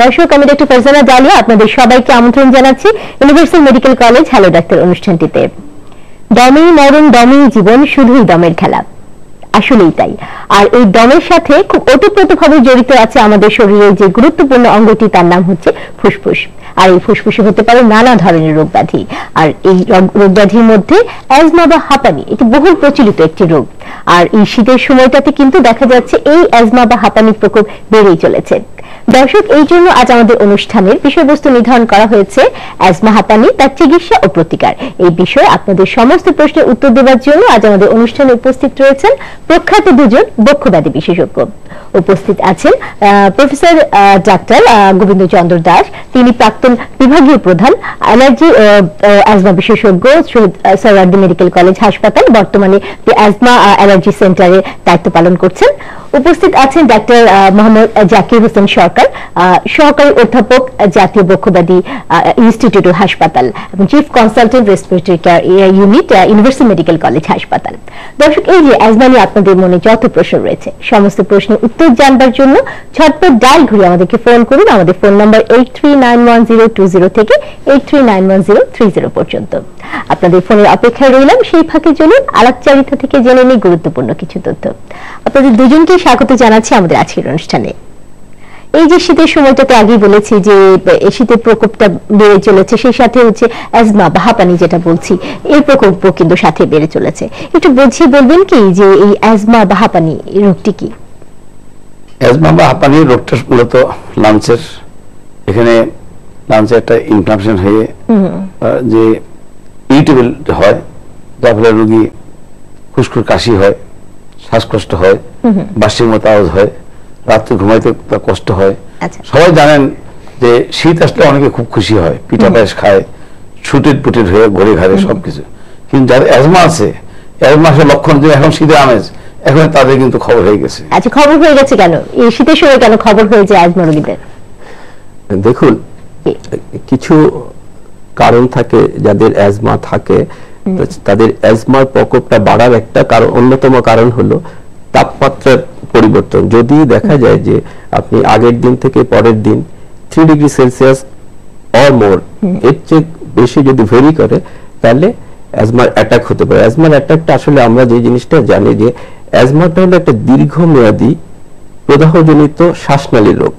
দর্শক, আমি doctor Farzana dahlia আপনাদের সবাইকে আমন্ত্রণ জানাচ্ছি universal medical college hello doctor অনুষ্ঠানটিতে। দমেই মরণ, দমেই জীবন, শুধুই দমের খেলা। আসলেই তাই। আর এই দমের সাথে খুব ওতপ্রোতভাবে জড়িত আছে আমাদের শরীরের যে গুরুত্বপূর্ণ অঙ্গটি, তার নাম হচ্ছে ফুসফুস। আর এই ফুসফুসে হতে পারে নানা ধরনের রোগ ব্যাধি। আর এই রোগ ব্যাধির মধ্যে অ্যাজমা বা হাঁপানি এটি বহুল প্রচলিত একটি রোগ। আর এই শীতের সময়টাতে কিন্তু দেখা যাচ্ছে এই অ্যাজমা বা হাঁপানির প্রকোপ বেড়েই চলেছে। দর্শক, এই জন্য আজ আমাদের অনুষ্ঠানের বিষয়বস্তু নির্ধারণ করা হয়েছে অ্যাজমা হাঁপানি, তার চিকিৎসা ও প্রতিকার। এই বিষয়ে আপনাদের সমস্ত প্রশ্নের উত্তর দেওয়ার জন্য আজ আমাদের অনুষ্ঠানে উপস্থিত রয়েছেন প্রখ্যাত দুজন বক্ষব্যাধি বিশেষজ্ঞ। উপস্থিত আছেন প্রফেসর ডাক্তার গোবিন্দ চন্দ্র দাস, তিনি প্রাক্তন বিভাগীয় প্রধান অ্যালার্জি অ্যাজমা বিশেষজ্ঞ সোহরাওয়ার্দী মেডিকেল কলেজ হাসপাতাল, বর্তমানে অ্যাজমা অ্যালার্জি সেন্টারে দায়িত্ব পালন করছেন। উপস্থিত আছেন ডাক্তার মোহাম্মদ জাকির হোসেন সরকার, সহকারী অধ্যাপক, জাতীয় বক্ষব্যাধি ইনস্টিটিউট ও হাসপাতাল এবং chief consultant respiratory care unit, universal medical college হাসপাতাল। দর্শক, এই যে অ্যাজমা নিয়ে আপনাদের মনে যত প্রশ্ন রয়েছে, সমস্ত প্রশ্নের উত্তর জানবার জন্য ঝটপট ডায়াল ঘুরে আমাদেরকে ফোন করুন। আমাদের ফোন নম্বর 839102 থেকে 839130 পর্যন্ত। আপনাদের ফোনের অপেক্ষায় রইলাম। সেই ফাঁকে চলুন আলাপচারিতা থেকে জেনে নিই গুরুত্বপূর্ণ কিছু তথ্য। আপনাদের দুজনকে স্বাগত জানাচ্ছি আমাদের আজকের অনুষ্ঠানে। এই যে শীতের সময়টাতে আগেই বলেছি যে শীতের প্রকোপটা বেড়ে চলেছে, সেই সাথে হচ্ছে অ্যাজমা বা হাঁপানি যেটা বলছি, এর প্রকোপও কিন্তু সাথে বেড়ে চলেছে। একটু বুঝিয়ে বলবেন কি যে এই অ্যাজমা বা হাঁপানি রোগটি কি? অ্যাজমা বা হাঁপানি রোগটা মূলত লাংসের, এখানে লাংসে একটা ইনফ্লামেশন হয়ে যে ইরিটেবল হয়, যার ফলে রোগী খুশখুশ কাশি হয়, শ্বাসকষ্ট হয়, বাষ্পের মতো আওয়াজ হয়, রাত্রে ঘুমাইতে কষ্ট হয়। সবাই জানেন যে শীত আসলে অনেকে খুব খুশি হয়, পিঠা পায়েস খায়, ছুটের পুটের হয়ে ঘরে ঘরে সবকিছু। কিন্তু যাদের অ্যাজমা আছে, অ্যাজমা আসলে লক্ষণ যে এখন শীতের আমেজ, এখন তাদের কিন্তু খবর হয়ে গেছে। আচ্ছা, খবর হয়ে গেছে কেন? এই শীতের সময় কেন খবর হয়ে যায় অ্যাজমা রোগীদের? দেখুন, কিছু কারণ থাকে যাদের অ্যাজমা থাকে, তাদের অ্যাজমার প্রকোপটা বাড়ার একটা কারণ, অন্যতম কারণ হলো তাপমাত্রার পরিবর্তন। যদি দেখা যায় যে আপনি আগের দিন থেকে পরের দিন 3 ডিগ্রি সেলসিয়াস অর মোর, এর চেয়ে বেশি যদি ভেরি করে, তাহলে অ্যাজমার অ্যাটাক হতে পারে। অ্যাজমার অ্যাটাকটা আসলে আমরা যে জিনিসটা জানি যে অ্যাজমাটা হলো একটা দীর্ঘমেয়াদী প্রদাহজনিত শ্বাসনালীর রোগ,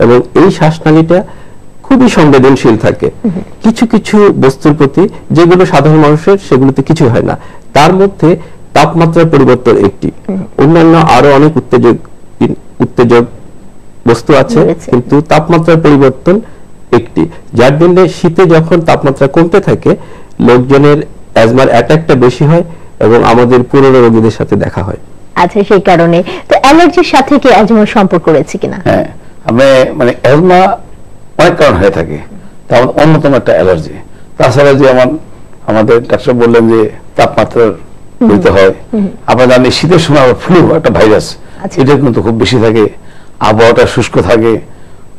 এবং এই শ্বাসনালীটা খুবই সংবেদনশীল থাকে কিছু কিছু বস্তুর প্রতি, যেগুলো সাধারণ মানুষের সেগুলোতে কিছু হয় না। তার মধ্যে তাপমাত্রার পরিবর্তন একটি, অন্যান্য আরো অনেক উত্তেজক বস্তু আছে, কিন্তু তাপমাত্রার পরিবর্তন একটি, যার জন্য শীতে যখন তাপমাত্রা কমতে থাকে লোকজনের অ্যাজমার অ্যাটাকটা বেশি হয় এবং আমাদের পুরনো রোগীদের সাথে দেখা হয়। আচ্ছা, সেই কারণে তো অ্যালার্জির সাথে কি অ্যাজমার সম্পর্ক রয়েছে কিনা? হ্যাঁ, মানে অ্যাজমা অনেক কারণ হয়ে থাকে, তার অন্যতম একটা অ্যালার্জি। তাছাড়া যে আমাদের ডাক্তার বললেন যে তাপমাত্রার হইতে হয়, আপনারা জানেন শীতের সময় ফ্লু একটা ভাইরাস, এটা কিন্তু খুব বেশি থাকে, আবহাওয়াটা শুষ্ক থাকে,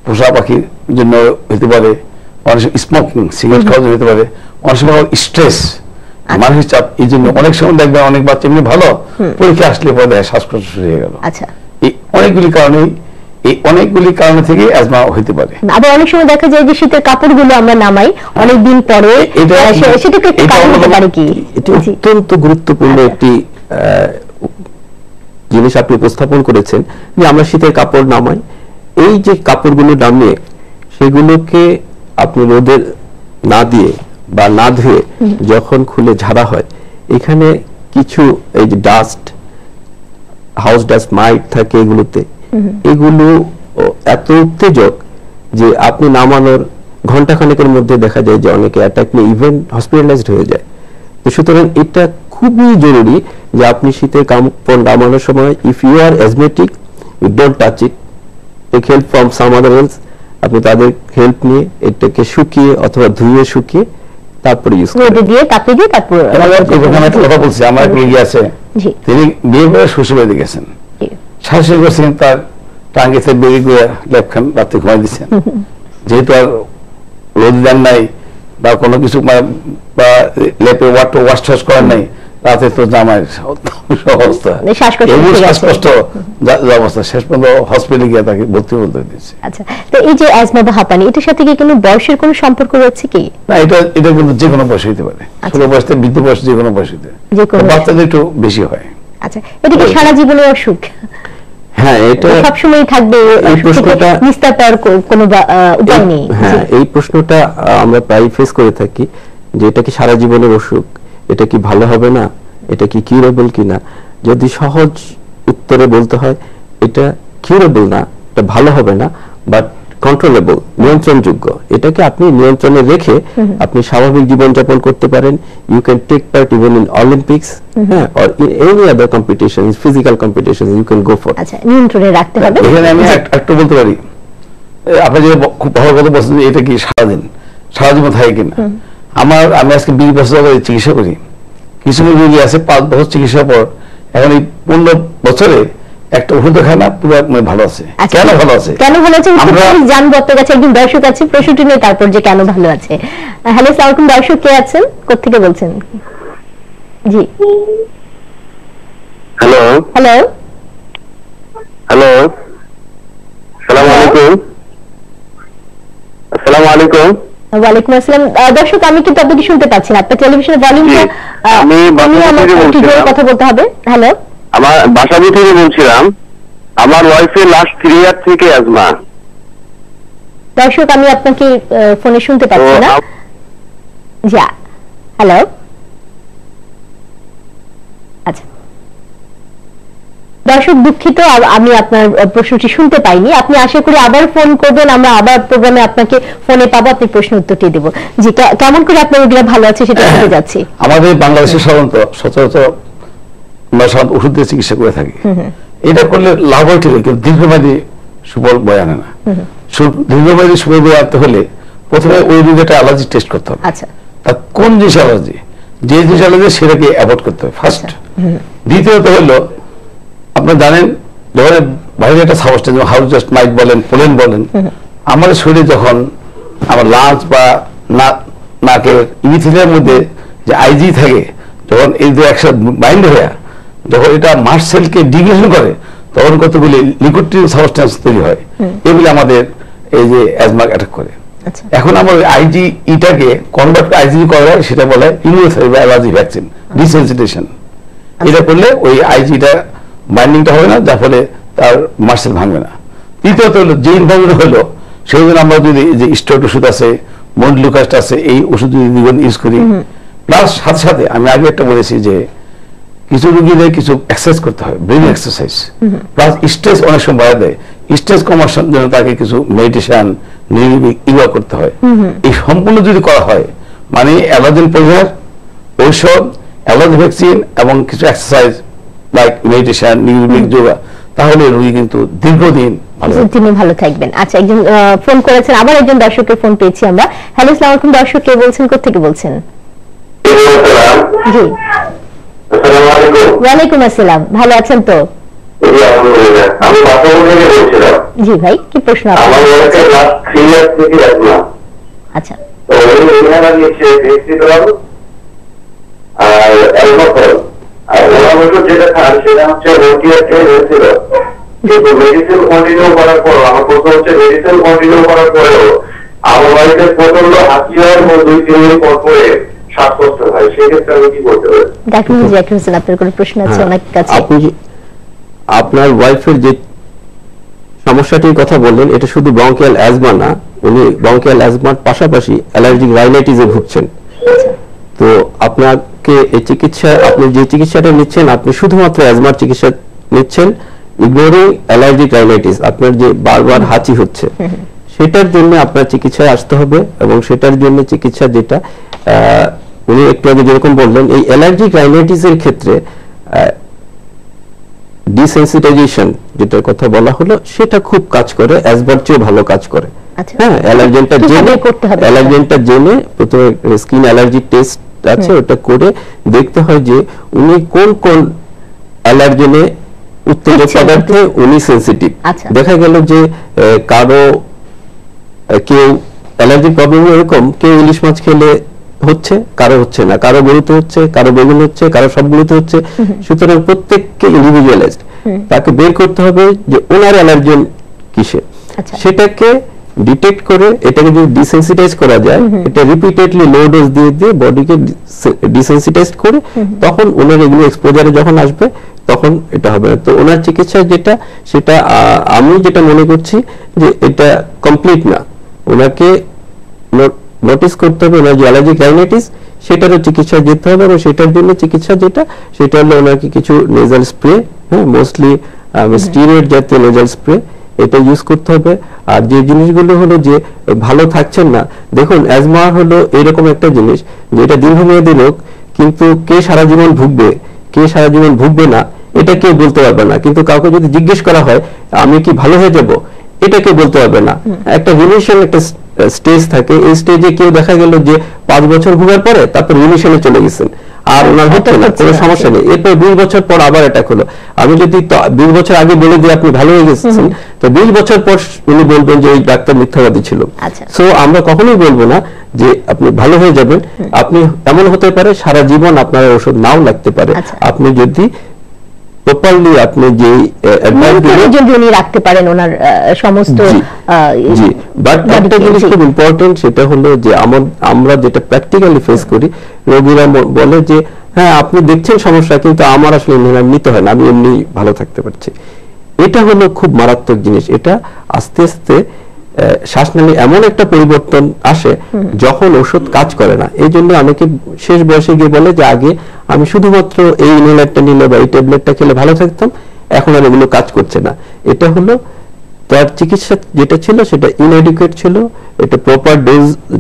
পোষা পাখির জন্য হতে পারে, অনেক সময় স্মোকিং সিগারেট খাওয়ার জন্য হতে পারে, অনেক সময় স্ট্রেস, মানসিক চাপ। এই জন্য অনেক সময় দেখবেন অনেক বাচ্চা এমনি ভালো, পরীক্ষা আসলে পরে শ্বাসকষ্ট শুরু হয়ে গেল। এই অনেকগুলি কারণ থেকে অ্যাজমা হইতে পারে। আবার অনেক সময় দেখা যায় যে শীতের কাপড়গুলো আমরা নামাই অনেকদিন পরে, সেটা একটু কারণ হতে পারে কি? এটা অত্যন্ত গুরুত্বপূর্ণ একটি জিনিস আপনি উপস্থাপন করেছেন যে আমরা শীতের কাপড় নামাই। এই যে কাপড়গুলো নামিয়ে সেগুলোকে আপনি রোদে না দিয়ে বা না ধুয়ে যখন খুলে ঝাড়া হয়, এখানে কিছু এই যে ডাস্ট, হাউস ডাস্ট, মাইট থাকে এগুলোতে। এগুলো এত উত্তেজক যে আপনি নামানোর ঘন্টাখানেকের মধ্যে দেখা যায় যে অনেকে অ্যাটাক নিয়ে ইভেন হসপিটালাইজড হয়ে যায়। তো সুতরাং এটা খুবই জরুরি যে আপনি শীতের কাপড় নামানোর সময়, if you are asthmatic, you don't touch it, take help from some other else. আপনি তাদের হেল্প নিয়ে এটাকে শুকিয়ে অথবা ধুয়ে শুকিয়ে তারপরে ইউজ করুন, রোদে দিয়ে তাপে দিয়ে। তারপর একটা কথা বলছি, আমার এক রোগী আছে, তিনি বিয়ে করে শ্বশুরবাড়িতে গেছেন, শাশুড়ি করছেন তার টাঙ্গিতে বেরিয়ে গিয়ে লেপখান রাত্রে ঘুমাই দিচ্ছেন, যেহেতু আর রোদ দেন নাই বা কোনো কিছু বা লেপে ওয়াশ করেন নাই, রাতে তো জামাইয়ের অবস্থা, শ্বাসকষ্ট এবং ঠিক আছে। শ্বাসকষ্ট যা অবস্থা, শেষ পর্যন্ত হসপিটালে গিয়ে তাকে ভর্তি বলতে দিয়েছে। আচ্ছা, তো এই যে অ্যাজমা বা হাঁপানি, এটার সাথে কি কোনো বয়সের কোনো সম্পর্ক রয়েছে কি? না, এটা কিন্তু যে কোনো বয়স হইতে পারে, আচ্ছা। ছোট বয়স থেকে বৃদ্ধ বয়স, যে কোনো বয়স হইতে, যে কোনো বাচ্চাদের একটু বেশি হয়। আচ্ছা, এটা কি সারা জীবনের অসুখ? হ্যাঁ, এটা সবসময় থাকবে, এই প্রশ্নটা নিস্তার পাওয়ার কোনো উপায় নেই? হ্যাঁ, এই প্রশ্নটা আমরা প্রায় ফেস করে থাকি যে এটা কি সারা জীবনের অসুখ, এটা কি ভালো হবে না, এটা কি কিউরেবল কিনা। যদি সহজ উত্তরে বলতে হয়, এটা কিউরেবল না, এটা ভালো হবে না, বাট কন্ট্রোলেবল, নিয়ন্ত্রণযোগ্য। এটাকে আপনি নিয়ন্ত্রণে রেখে আপনি স্বাভাবিক জীবনযাপন করতে পারেন। You can take part even in Olympics, হ্যাঁ, or in any other competition, physical competition you can go for. আচ্ছা, নিয়ন্ত্রণে রাখতে হবে। এখানে আমি একটু বলতে পারি, আপনি যে খুব ভালো কথা বলছেন, এটা কি সারা জীবন থাকে কিনা। আমি আজকে 20 বছর ধরে চিকিৎসা করি, কিছু রোগী আছে 5 বছর চিকিৎসার পর এখন এই 15 বছরে একটা ওষুধ খায় না, পুরো ভালো আছে। আচ্ছা, কেন ভালো আছে? কেন ভালো আছে আমরা জানবো আপনার কাছে। একজন দর্শক আছে, প্রশ্নটি নিয়ে তারপর যে কেন ভালো আছে। হ্যালো, আসসালামু আলাইকুম। দর্শক কে আছেন, কোত্থেকে বলছেন? জি, হ্যালো হ্যালো, হ্যালো, আসসালামু আলাইকুম। আসসালামু আলাইকুম। ওয়ালাইকুম আসসালাম। দর্শক, আমি কিন্তু আপনাকে শুনতে পাচ্ছি না, আপনার টেলিভিশনের ভলিউমটা জি, আমি বাসাবো থেকে একটু জোরে বলছিলাম। কথা বলতে হবে। হ্যালো, আমার বাসাবো থেকে বলছিলাম, আমার ওয়াইফের লাস্ট 3 ইয়ার থেকে অ্যাজমা। দর্শক, আমি আপনাকে ফোনে শুনতে পাচ্ছি না। জি, হ্যালো, আচ্ছা দর্শক, দুঃখিত, আমি আপনার প্রশ্নটি শুনতে পাইনি। আপনি আশা করি আবার ফোন করবেন, আমরা আবার প্রোগ্রামে আপনাকে ফোনে পাবো, আপনি প্রশ্ন উত্তরটি দেবো। জি, কেমন করে আপনার রোগীরা ভালো আছে সেটা জানতে যাচ্ছি। আমাদের বাংলাদেশে সচরাচর আমরা সাধারণত ওষুধ দিয়ে চিকিৎসা করে থাকি। এটা করলে লাভ হয় ঠিক, কিন্তু দীর্ঘমেয়াদী সুফল বয়ে আনে না। দীর্ঘমেয়াদী সুফল বয়ে আনতে হলে প্রথমে ওই রোগীটা অ্যালার্জি টেস্ট করতে হবে। আচ্ছা, তার কোন জিনিস অ্যালার্জি, যে জিনিস অ্যালার্জি সেটাকে অ্যাভয়েড করতে হবে ফার্স্ট। দ্বিতীয়ত হলো, আপনারা জানেন যখন বাইরে একটা সাবস্টেন্স, হাউস জাস্ট মাইট বলেন, পোলেন বলেন, আমাদের শরীরে যখন আমার লাঞ্চ বা নাকের ইমিথিলিয়ার মধ্যে যে আইজি থাকে, যখন এই যে একসাথে বাইন্ড হয়ে যখন এটা মাস্ট সেলকে ডিগ্রেশন করে, তখন কতগুলি লিকুইড সাবস্টেন্স তৈরি হয়, এগুলি আমাদের এই যে অ্যাজমা অ্যাটাক করে। আচ্ছা, এখন আমার আইজি ইটাকে কনভার্ট আইজি করা হয়, সেটা বলে ইমিউনোথেরাপি বা অ্যালার্জি ভ্যাকসিন ডিসেনসিটাইজেশন। এটা করলে ওই আইজিটা বাইন্ডিংটা হবে না, যার ফলে তার মাসেল ভাঙবে না। তৃতীয়ত হলো, যে ইনফরমেশন হলো সেই জন্য আমরা যদি যে স্টেরয়েড ওষুধ আছে, মন্ডলুকাস্ট আছে, এই ওষুধ যদি ইউজ করি, প্লাস সাথে সাথে আমি আগে একটা বলেছি যে কিছু রোগীদের কিছু এক্সারসাইজ করতে হয়, ব্রেন এক্সারসাইজ, প্লাস স্ট্রেস অনেক সময় বাড়া দেয়, স্ট্রেস কমার জন্য তাকে কিছু মেডিটেশন, নিয়মিত ইয়োগা করতে হয়। এই সম্পূর্ণ যদি করা হয়, মানে অ্যালার্জেন পরিহার, ঔষধ, অ্যালার্জি ভ্যাকসিন এবং কিছু এক্সারসাইজ লাইক মেডিটেশন, নিয়মিত যোগা, তাহলে রোগী কিন্তু দীর্ঘদিন ভালো থাকবে। তিনি ভালো থাকবেন। আচ্ছা, একজন ফোন করেছেন, আবার একজন দর্শকের ফোন পেয়েছি আমরা। হ্যালো, আসসালামু আলাইকুম। দর্শক কে বলছেন, কোত্থেকে বলছেন? জি, আসসালামু আলাইকুম। ওয়ালাইকুম আসসালাম। ভালো আছেন তো? জি, আলহামদুলিল্লাহ। আমি বাসাবো থেকে বলছিলাম, জি ভাই, কি প্রশ্ন আমার আপনার? ওয়াইফের লাস্ট 3 ইয়ার থেকে অ্যাজমা। আচ্ছা, তো উনি এখানে নিচ্ছে ডেক্সিট্রল আর অ্যালকোহল, আর ওনার ওষুধ যেটা খান সেটা হচ্ছে ওটিআরকে হয়েছিল। কিন্তু মেডিসিন কন্টিনিউ করার পর, আমার প্রশ্ন হচ্ছে, মেডিসিন কন্টিনিউ করার পরেও আমার বাড়িতে প্রচন্ড হাসি হয় এবং 2-3 দিন পর পরে শ্বাসকষ্ট হয়, সেক্ষেত্রে আমি কি করতে পারি? ডাক্তার জাকির হোসেন, আপনার কোনো প্রশ্ন আছে ওনার কাছে? আপনি আপনার ওয়াইফের যে সমস্যাটির কথা বললেন, এটা শুধু ব্রঙ্কিয়াল অ্যাজমা না, উনি ব্রঙ্কিয়াল অ্যাজমার পাশাপাশি অ্যালার্জিক রাইনাইটিসে ভুগছেন। তো আপনাকে এই চিকিৎসা, আপনি যে চিকিৎসাটা নিচ্ছেন, আপনি শুধুমাত্র অ্যাজমার চিকিৎসা নিচ্ছেন, ইগনোরিং অ্যালার্জিক রাইনাইটিস। আপনার যে বারবার হাঁচি হচ্ছে, সেটার জন্য আপনার চিকিৎসায় আসতে হবে, এবং সেটার জন্য চিকিৎসা যেটা উনি একটু আগে যেরকম বললেন, এই অ্যালার্জিক রাইনাইটিসের ক্ষেত্রে ডিসেনসিটাইজেশন যেটার কথা বলা হলো, সেটা খুব কাজ করে, অ্যাজমার চেয়ে ভালো কাজ করে। আচ্ছা, হ্যাঁ, অ্যালার্জেনটা জেনে করতে হবে? অ্যালার্জেনটা জেনে প্রথমে স্কিন অ্যালার্জি টেস্ট আছে, ওটা করে দেখতে হয় যে উনি কোন কোন অ্যালার্জেনে, উত্তেজক পদার্থে উনি সেনসিটিভ। আচ্ছা। দেখা গেল যে কেউ অ্যালার্জি প্রবলেম এরকম, কেউ ইলিশ মাছ খেলে হচ্ছে, কারো হচ্ছে না, কারো গরুতে হচ্ছে, কারো বেগুন হচ্ছে, কারো সবগুলোতে হচ্ছে। সুতরাং প্রত্যেককে ইন্ডিভিজুয়ালাইজড, তাকে বের করতে হবে যে ওনার অ্যালার্জেন কিসে, সেটাকে ডিটেক্ট করে এটাকে যদি ডিসেন্সিটাইজ করা যায়, এটা রিপিটেডলি লো ডোজ দিয়ে দিয়ে বডিকে ডিসেন্সিটাইজ করে তখন ওনার এগুলো এক্সপোজারে যখন আসবে তখন এটা হবে। তো ওনার চিকিৎসা যেটা সেটা আমি যেটা মনে করছি যে এটা কমপ্লিট না, ওনাকে নোটিস করতে হবে ওনার যে অ্যালার্জিক রাইনাইটিস সেটারও চিকিৎসা যেতে হবে, এবং সেটার জন্য চিকিৎসা যেটা সেটা হলো ওনাকে কিছু নেজাল স্প্রে, হ্যাঁ মোস্টলি স্টিরয়েড জাতীয় নেজাল স্প্রে এটা ইউজ করতে হবে। আর যে জিনিসগুলো হলো যে ভালো থাকছেন না, দেখুন অ্যাজমা হলো এরকম একটা জিনিস যেটা দীর্ঘমেয়াদী রোগ, কিন্তু কে সারা জীবন ভুগবে কে সারা জীবন ভুগবে না এটা কেউ বলতে পারবে না, কিন্তু কাউকে যদি জিজ্ঞেস করা হয় আমি কি ভালো হয়ে যাব এটা কেউ বলতে পারবে না। একটা রিমিশন একটা স্টেজ থাকে, এই স্টেজে কেউ দেখা গেল যে 5 বছর ভোগার পরে তারপর রিমিশনে চলে গেছেন আর ওনার হচ্ছে না, কোনো সমস্যা নেই, এরপর 20 বছর পর আবার অ্যাটাক হলো। আমি যদি 20 বছর আগে বলে দিই আপনি ভালো হয়ে গেছেন, তো 20 বছর পর উনি বলবেন যে এই ডাক্তার মিথ্যাবাদী ছিল। সো আমরা কখনোই বলবো না যে আপনি ভালো হয়ে যাবেন, আপনি এমন হতে পারে সারা জীবন আপনার ওষুধ নাও লাগতে পারে, আপনি যদি প্রপারলি আপনি যে উনি রাখতে পারেন ওনার সমস্ত। জি, বাট একটা জিনিস খুব ইম্পর্টেন্ট, সেটা হলো যে আমরা যেটা প্র্যাকটিক্যালি ফেস করি, রোগীরা বলে যে হ্যাঁ আপনি দেখছেন সমস্যা কিন্তু আমার আসলে ইনহেলার নিতে হয় না, আমি এমনি ভালো থাকতে পারছি। এটা হলো খুব মারাত্মক জিনিস। এটা আস্তে আস্তে শ্বাসনালী এমন একটা পরিবর্তন আসে যখন ওষুধ কাজ করে না। এই জন্য অনেকে শেষ বয়সে গিয়ে বলে যে আগে আমি শুধুমাত্র এই ইনহেলারটা নিলে বা এই ট্যাবলেটটা খেলে ভালো থাকতাম, এখন আর এগুলো কাজ করছে না। এটা হলো তার চিকিৎসা যেটা ছিল সেটা ইনএডুকেট ছিল, এটা প্রপার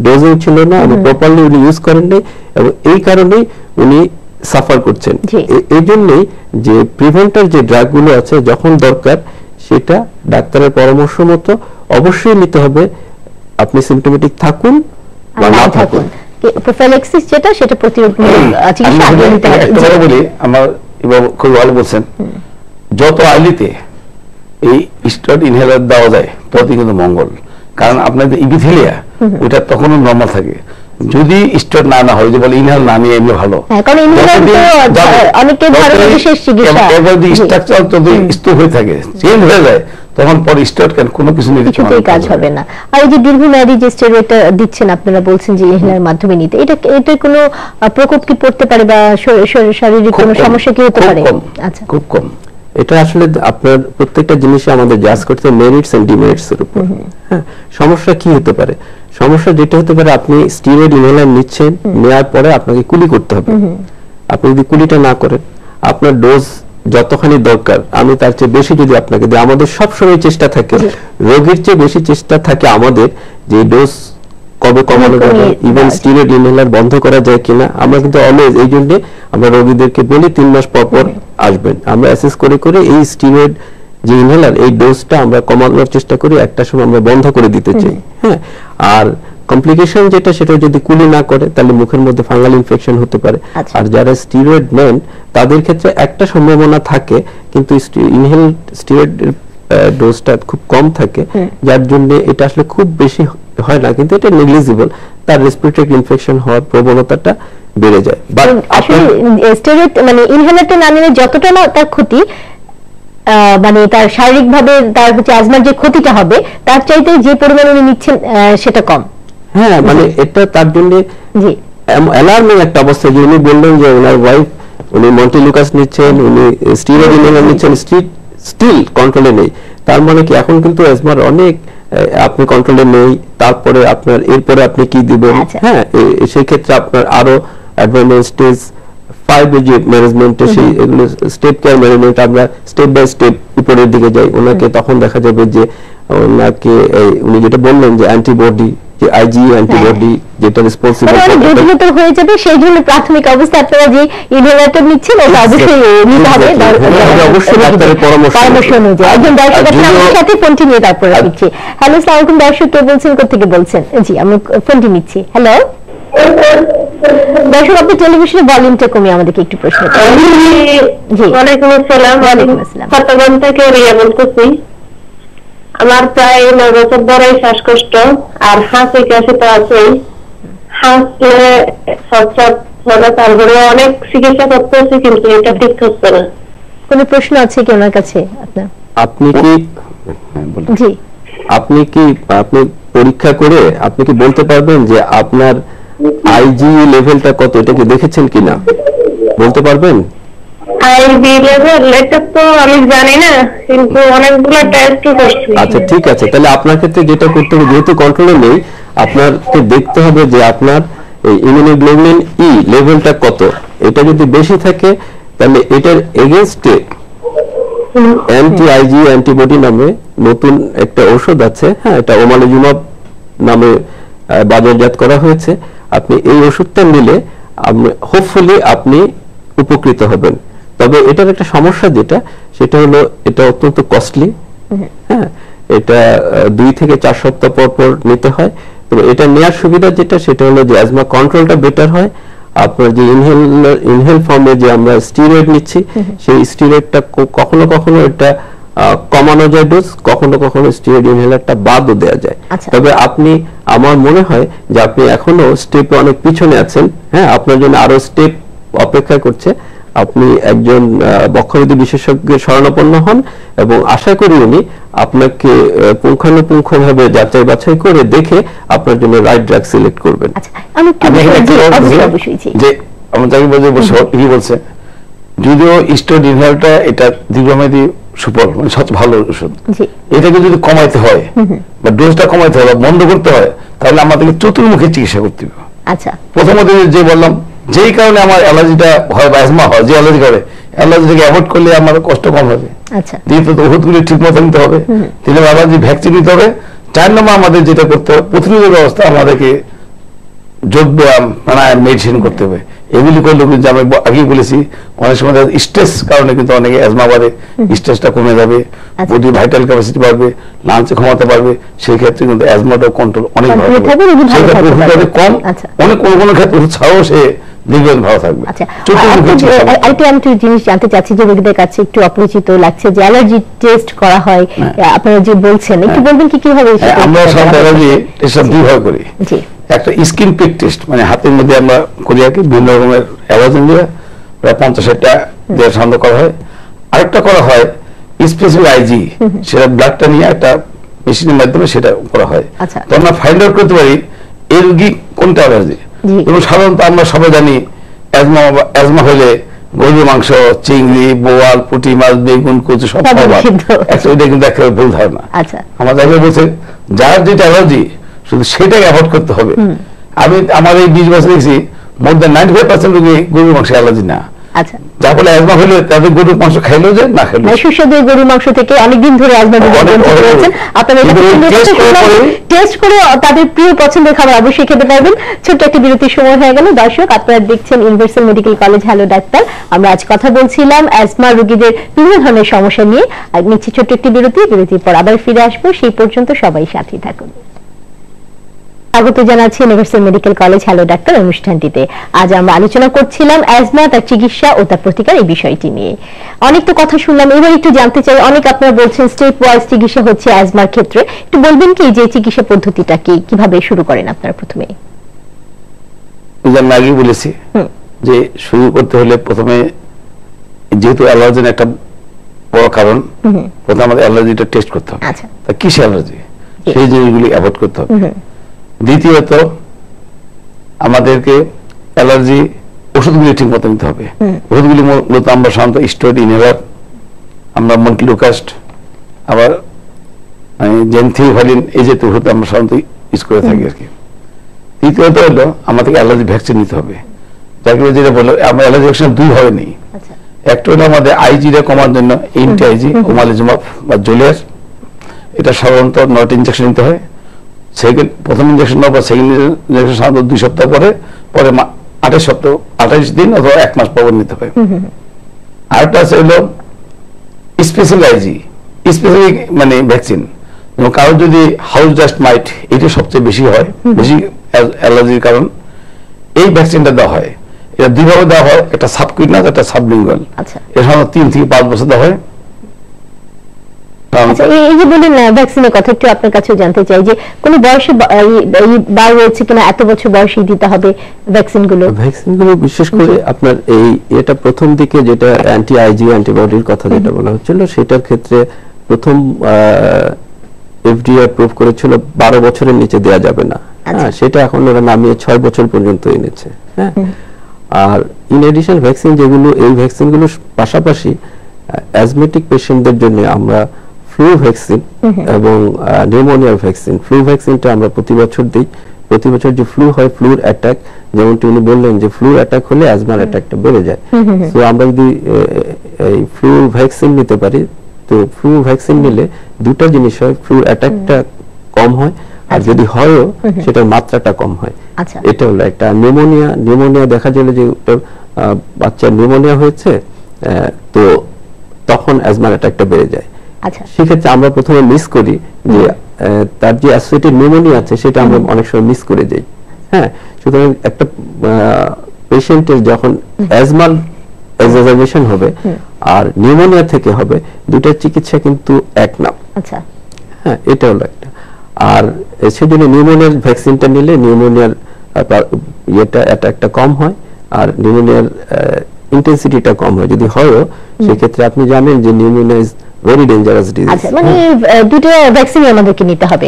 ডোজিং ছিল না, এবং প্রপারলি উনি ইউজ করেন নাই, এবং এই কারণেই উনি সাফার করছেন। এই জন্যই যে প্রিভেন্টার যে ড্রাগগুলো আছে যখন দরকার সেটা ডাক্তারের পরামর্শ মতো অবশ্যই নিতে হবে, আপনি সিম্পটোমেটিক থাকুন বা না থাকুন। প্রোফিল্যাক্সিস যেটা সেটা প্রতিরোধমূলক চিকিৎসা আগে নিতে হবে। আমি বলি আমার খুব ভালো বলছেন, যত আর্লিতে এই স্টেরয়েড ইনহেলার দেওয়া যায় ততই কিন্তু মঙ্গল, কারণ আপনাদের ইপিথেলিয়া ওটা তখনও নরমাল থাকে। যদি স্টেরয়েড না হয় যে বলে ইনহেলার না নিয়ে এমনি ভালো, কারণ ইনহেলার তো অনেকে ধরে বিশেষ চিকিৎসা এবার যদি স্ট্রাকচার যদি স্থূল হয়ে থাকে চেঞ্জ হয়ে যায় তখন পরে স্টেরয়েড কেন কোনো কিছু নিতে কিছুতেই কাজ হবে না। আর এই যে দীর্ঘমেয়াদী যে স্টেরয়েডটা দিচ্ছেন আপনারা বলছেন যে ইনহেলার মাধ্যমে নিতে, এটা কোনো প্রকোপ কি পড়তে পারে বা শারীরিক কোনো সমস্যা কি হতে পারে? আচ্ছা, খুব কম। এটা আসলে আপনার প্রত্যেকটা জিনিসে আমাদের জাজ করতে মেরিটস এন্ড ডিমেরিটস এর উপর। হ্যাঁ, সমস্যা কি হতে পারে? সমস্যা যেটা হতে পারে আপনি স্টেরয়েড ইনহেলার নিচ্ছেন, নেওয়ার পরে আপনাকে কুলি করতে হবে। আপনি যদি কুলিটা না করেন, আপনার ডোজ যতখানি দরকার আমি তার চেয়ে বেশি যদি আপনাকে দিই, আমাদের সব সময় চেষ্টা থাকে, রোগীর চেয়ে বেশি চেষ্টা থাকে আমাদের যে ডোজ কবে কমানো যাবে, ইভেন স্টেরয়েড ইনহেলার বন্ধ করা যায় কিনা। আমরা কিন্তু অলওয়েজ এই জন্য আমরা রোগীদেরকে বলি 3 মাস পর পর আসবেন, আমরা অ্যাসেস করে করে এই স্টেরয়েড যে ইনহেলার এই ডোজটা আমরা কমানোর চেষ্টা করি, একটা সময় আমরা বন্ধ করে দিতে চাই। হ্যাঁ, আর কমপ্লিকেশন যেটা সেটা যদি কুলি না করে তাহলে মুখের মধ্যে ফাঙ্গাল ইনফেকশন হতে পারে। আর যারা স্টেরয়েড নেন তাদের ক্ষেত্রে একটা সম্ভাবনা থাকে, কিন্তু ইনহেল স্টেরয়েড ডোজটা খুব কম থাকে, যার জন্য এটা আসলে খুব বেশি হয় না, কিন্তু এটা নেগলিজিবল, তার রেসপিরেটরি ইনফেকশন হওয়ার প্রবণতাটা বেড়ে যায়। বাট আসলে স্টেরয়েড মানে ইনহেলারটা না নিলে যতটা না তার ক্ষতি, মানে তার শারীরিকভাবে তার হচ্ছে অ্যাজমার যে ক্ষতিটা হবে তার চাইতে যে পরিমাণ উনি নিচ্ছেন সেটা কম। হ্যাঁ, মানে এটা তার জন্য অ্যালার্মিং একটা অবস্থা যে উনি বললেন যে ওনার ওয়াইফ উনি মন্টেলুকাস নিচ্ছেন, উনি স্টেরয়েড ইনহেলার নিচ্ছেন, স্টিল কন্ট্রোলে নেই। তার মানে কি এখন কিন্তু অ্যাজমার অনেক আপনি কন্ট্রোলে নেই, তারপরে আপনার এরপরে আপনি কি দিবেন। হ্যাঁ, সেই ক্ষেত্রে আপনার আরো অ্যাডভান্স স্টেজ 5 যে ম্যানেজমেন্টে সেই এগুলো স্টেপ কেয়ার ম্যানেজমেন্ট, আমরা স্টেপ বাই স্টেপ উপরের দিকে যাই। ওনাকে তখন দেখা যাবে যে ওনাকে উনি যেটা বললেন যে অ্যান্টিবডি, যে আইজি অ্যান্টিবডি যেটা রেসপন্সিবল হয়ে যাবে, সেই জন্য প্রাথমিক অবস্থায় আপনারা যে ইনহেলারটা নিচ্ছেন ওটা অবশ্যই নিতে হবে, অবশ্যই ডাক্তারের পরামর্শ অনুযায়ী। একজন দর্শক আপনার সাথে ফোনটি নিয়ে তারপরে দিচ্ছি। হ্যালো, আসসালামু আলাইকুম দর্শক, কে বলছেন, কোথা থেকে বলছেন? জি, আমি ফোনটি নিচ্ছি। হ্যালো দর্শক, আপনি টেলিভিশনের ভলিউমটা কমিয়ে আমাদেরকে একটু প্রশ্ন করুন। জি, ওয়ালাইকুম আসসালাম। ওয়ালাইকুম আসসালাম। চট্টগ্রাম থেকে রিয়া বলতেছি। আমার প্রায় 9 বছর ধরে শ্বাসকষ্ট আর হাঁচি কাশি তো আছেই, তারপরে অনেক চিকিৎসা করতেছি কিন্তু এটা ঠিক হচ্ছে না। কোনো প্রশ্ন আছে কি ওনার কাছে আপনার? আপনি কি জি, আপনি পরীক্ষা করে আপনি কি বলতে পারবেন যে আপনার আইজি লেভেলটা কত, এটা কি দেখেছেন কিনা বলতে পারবেন? আইবি লেভেল এটা তো আমি জানি না, কিন্তু অনেকগুলো টেস্ট করছি। আচ্ছা ঠিক আছে, তাহলে আপনার ক্ষেত্রে যেটা করতে হবে, যেহেতু কন্ট্রোলে নেই, আপনাকে দেখতে হবে যে আপনার এই ইমিউনোগ্লোবুলিন ই লেভেলটা কত। এটা যদি বেশি থাকে তাহলে এটার এগেইনস্টে অ্যান্টি আইজি অ্যান্টিবডি নামে নতুন একটা ঔষধ আছে, হ্যাঁ, এটা ওমালিজুমাব নামে বাজারজাত করা হয়েছে। আপনি এই ওষুধটা নিলে হোপফুলি আপনি উপকৃত হবেন। তবে এটার একটা সমস্যা যেটা, সেটা হলো এটা অত্যন্ত কস্টলি, হ্যাঁ, এটা 2 থেকে 4 সপ্তাহ পর পর নিতে হয়। তবে এটা নেওয়ার সুবিধা যেটা, সেটা হলো যে অ্যাজমা কন্ট্রোলটা বেটার হয়। আপনার যে ইনহেল ফর্মে যে আমরা স্টেরয়েড নিচ্ছি, সেই স্টেরয়েডটা কখনো কখনো এটা কমানো যায় ডোজ, কখনো কখনো স্টেরয়েড ইনহেলারটা বাদও দেওয়া যায়। তবে আপনি, আমার মনে হয় যে আপনি এখনো স্টেপে অনেক পিছনে আছেন, হ্যাঁ, আপনার জন্য আরো স্টেপ অপেক্ষা করছে। আপনি একজন বক্ষবিদ্যা বিশেষজ্ঞের শরণাপন্ন হন এবং আশা করি উনি আপনাকে পুঙ্খানুপুঙ্খভাবে যাচাই বাছাই করে দেখে আপনার জন্য রাইট ড্রাগ সিলেক্ট করবেন। যে আমি তাকে বলছি কি বলছে, যদিও স্টেরয়েড ইনহেলারটা এটা দীর্ঘমেয়াদী সুফল, মানে সবচেয়ে ভালো ওষুধ, এটাকে যদি কমাইতে হয় বা ডোজটা কমাইতে হয় বা বন্ধ করতে হয়, তাহলে আমাদেরকে চতুর্মুখী চিকিৎসা করতে হবে। আচ্ছা, প্রথমত যে বললাম, যেই কারণে আমার অ্যালার্জিটা হয় বা অ্যাজমা হয়, যে অ্যালার্জি করে, অ্যালার্জিটাকে অ্যাভয়েড করলে আমার কষ্ট কম হবে। আচ্ছা, দ্বিতীয়ত ওষুধগুলি ঠিক মতো নিতে হবে। 3 নম্বর অ্যালার্জি ভ্যাকসিন নিতে হবে। 4 নম্বর আমাদের যেটা করতে হবে, প্রতিরোধ ব্যবস্থা আমাদেরকে যোগ ব্যায়াম, প্রাণায়াম, মেডিসিন করতে হবে। এগুলি করলে কিন্তু আমি আগেই বলেছি, অনেক সময় স্ট্রেস কারণে কিন্তু অনেকে অ্যাজমা বাড়ে, স্ট্রেসটা কমে যাবে, বডি ভাইটাল ক্যাপাসিটি বাড়বে, লাঞ্চে ক্ষমতা বাড়বে, সেই ক্ষেত্রে কিন্তু অ্যাজমাটাও কন্ট্রোল অনেক ভালো হবে, কম, অনেক কোনো ক্ষেত্রে ছাড়াও সে দীর্ঘদিন ভালো থাকবে। আরেকটি জিনিস জানতে চাচ্ছি যে রোগীদের কাছে একটু অপরিচিত লাগছে যে অ্যালার্জি টেস্ট করা হয়, আপনারা যে বলছেন, একটু বলবেন কি কিভাবে? আমরা সাধারণত অ্যালার্জি টেস্ট দুইভাবে করি। একটা স্কিন প্রিক টেস্ট, মানে হাতের মধ্যে আমরা করি আর কি, বিভিন্ন রকমের অ্যালার্জেন দিয়ে প্রায় 50-60টা দিয়ে সন্দেহ করা হয়। আরেকটা করা হয় স্পেসিফিক আইজি, সেটা ব্লাডটা নিয়ে একটা মেশিনের মাধ্যমে সেটা করা হয়। তো আমরা ফাইন্ড আউট করতে পারি এই রোগী কোনটা অ্যালার্জি। এবং সাধারণত আমরা সবাই জানি অ্যাজমা হলে গরুর মাংস, চিংড়ি, বোয়াল, পুঁটি মাছ, বেগুন, কচু সব খাবার, এটা কিন্তু একেবারে ভুল ধারণা। আমার জায়গায় বলছে যার যেটা অ্যালার্জি শুধু সেটাকে অ্যাভয়েড করতে হবে। আমি আমার এই 20 বছর দেখছি মোর দ্যান 95% রোগী গরুর মাংস অ্যালার্জি না। আচ্ছা, যার ফলে অ্যাজমা হলে তাদের গরুর মাংস খাইলেও যায়, না খাইলেও সুস্বাদু গরুর মাংস থেকে অনেকদিন ধরে অ্যাজমা রোগী আপনারা টেস্ট করে তাদের প্রিয় পছন্দের খাবার অবশ্যই খেতে পারবেন। ছোট্ট একটি বিরতির সময় হয়ে গেল। দর্শক, আপনারা দেখছেন universal medical college hello doctor. আমরা আজ কথা বলছিলাম অ্যাজমা রোগীদের বিভিন্ন ধরনের সমস্যা নিয়ে। নিচ্ছি ছোট্ট একটি বিরতির পর আবার ফিরে আসবো। সেই পর্যন্ত সবাই সাথে থাকুন। স্বাগত জানাচ্ছি universal medical college hello doctor অনুষ্ঠানটিতে। আজ আমরা আলোচনা করছিলাম অ্যাজমা, তার চিকিৎসা ও তার প্রতিকার, এই বিষয়টি নিয়ে। অনেক তো কথা শুনলাম, এবার একটু জানতে চাই, অনেক আপনারা বলছেন স্টেপ ওয়াইজ চিকিৎসা হচ্ছে অ্যাজমার ক্ষেত্রে, একটু বলবেন কি যে চিকিৎসা পদ্ধতিটা কি, কিভাবে শুরু করেন আপনারা প্রথমে? আমি আগেই বলেছি যে শুরু করতে হলে প্রথমে, যেহেতু অ্যালার্জেন একটা বড় কারণ, প্রথমে আমাদের অ্যালার্জিটা টেস্ট করতে হবে। আচ্ছা, তা কিসে অ্যালার্জি, সেই জিনিসগুলি অ্যাভয়েড করতে হবে। দ্বিতীয়ত আমাদেরকে অ্যালার্জি ওষুধগুলি ঠিক মতো নিতে হবে। ওষুধগুলি মূলত আমরা সাধারণত স্টেরয়েড ইনহেলার, আমরা মন্টিলুকাস্ট, আবার জেনথিওভালিন, এই জাতীয় ওষুধ আমরা সাধারণত ইউজ করে থাকি আর কি। তৃতীয়ত হলো আমাদেরকে অ্যালার্জি ভ্যাকসিন নিতে হবে। যাকে যেটা বললো, আমরা অ্যালার্জি ভ্যাকসিন 2 ভাবে নিই। একটা হলো আমাদের আইজিটা কমার জন্য এন্টি আইজি ওমালিজুমাব বা জোলিয়ার, এটা সাধারণত 9টা ইনজেকশন নিতে হয়। প্রথম ইনজেকশন বা সেকেন্ড ইনজেকশন সাধারণত 2 সপ্তাহ পরে 28 দিন অথবা 1 মাস পর নিতে হয়। আরেকটা আছে হলো স্পেশাল আইজি, স্পেসিফিক মানে ভ্যাকসিন। কারো যদি হাউস ডাস্ট মাইট, এটা সবচেয়ে বেশি হয়, বেশি অ্যালার্জির কারণ, এই ভ্যাকসিনটা দেওয়া হয়। এটা 2 ভাবে দেওয়া হয়, একটা সাবকুইনাস, একটা সাবলিঙ্গুয়াল। এটা সাধারণত 3 থেকে 5 বছর দেওয়া হয়। আচ্ছা, এই যে বলেন ভ্যাকসিনের কথা, একটু আপনার কাছেও জানতে চাই যে কোন বয়সে এই বার রয়েছে কিনা, এত বছর বয়সে দিতে হবে ভ্যাকসিনগুলো? ভ্যাকসিনগুলো বিশেষ করে আপনার এটা প্রথম দিকে যেটা অ্যান্টি আইজি অ্যান্টিবডির কথা যেটা বলা হচ্ছিল, সেটার ক্ষেত্রে প্রথম এফডিএ অ্যাপ্রুভ করেছিল 12 বছরের নিচে দেওয়া যাবে না। সেটা এখন ওরা নামিয়ে 6 বছর পর্যন্ত এনেছে। হ্যাঁ, আর ইন এডিশন ভ্যাকসিন যেগুলো, এই ভ্যাকসিনগুলোর পাশাপাশি অ্যাজমেটিক পেশেন্টদের জন্য আমরা ফ্লু ভ্যাকসিন এবং নিউমোনিয়ার ভ্যাকসিন, ফ্লু ভ্যাকসিনটা আমরা প্রতি বছর দিই। প্রতি বছর যে ফ্লু হয়, ফ্লুর অ্যাটাক, যেমনটি উনি বললেন যে ফ্লুর অ্যাটাক হলে অ্যাজমার অ্যাটাকটা বেড়ে যায়। তো আমরা যদি এই ফ্লু ভ্যাকসিন নিতে পারি, তো ফ্লু ভ্যাকসিন নিলে দুটো জিনিস হয়, ফ্লুর অ্যাটাকটা কম হয়, আর যদি হয়ও সেটার মাত্রাটা কম হয়। এটা হলো একটা। নিউমোনিয়া দেখা গেল যে বাচ্চার নিউমোনিয়া হয়েছে, তো তখন অ্যাজমার অ্যাটাকটা বেড়ে যায়। সেক্ষেত্রে আমরা প্রথমে মিস করি যে তার যে অ্যাসোসিয়েটেড নিউমোনিয়া আছে সেটা আমরা অনেক সময় মিস করে যাই। হ্যাঁ, সুতরাং একটা পেশেন্টের যখন অ্যাজমার এক্সাজারবেশন হবে আর নিউমোনিয়া থেকে হবে, দুটার চিকিৎসা কিন্তু এক না। হ্যাঁ, এটা হলো একটা। আর সেজন্য নিউমোনিয়ার ভ্যাকসিনটা নিলে নিউমোনিয়ার অ্যাটাকটা কম হয় আর নিউমোনিয়ার ইন্টেন্সিটিটা কম হয়। যদি হয়ও সেক্ষেত্রে আপনি জানেন যে pneumonia is very dangerous disease. আচ্ছা, মানে দুটো ভ্যাকসিন আমাদেরকে নিতে হবে।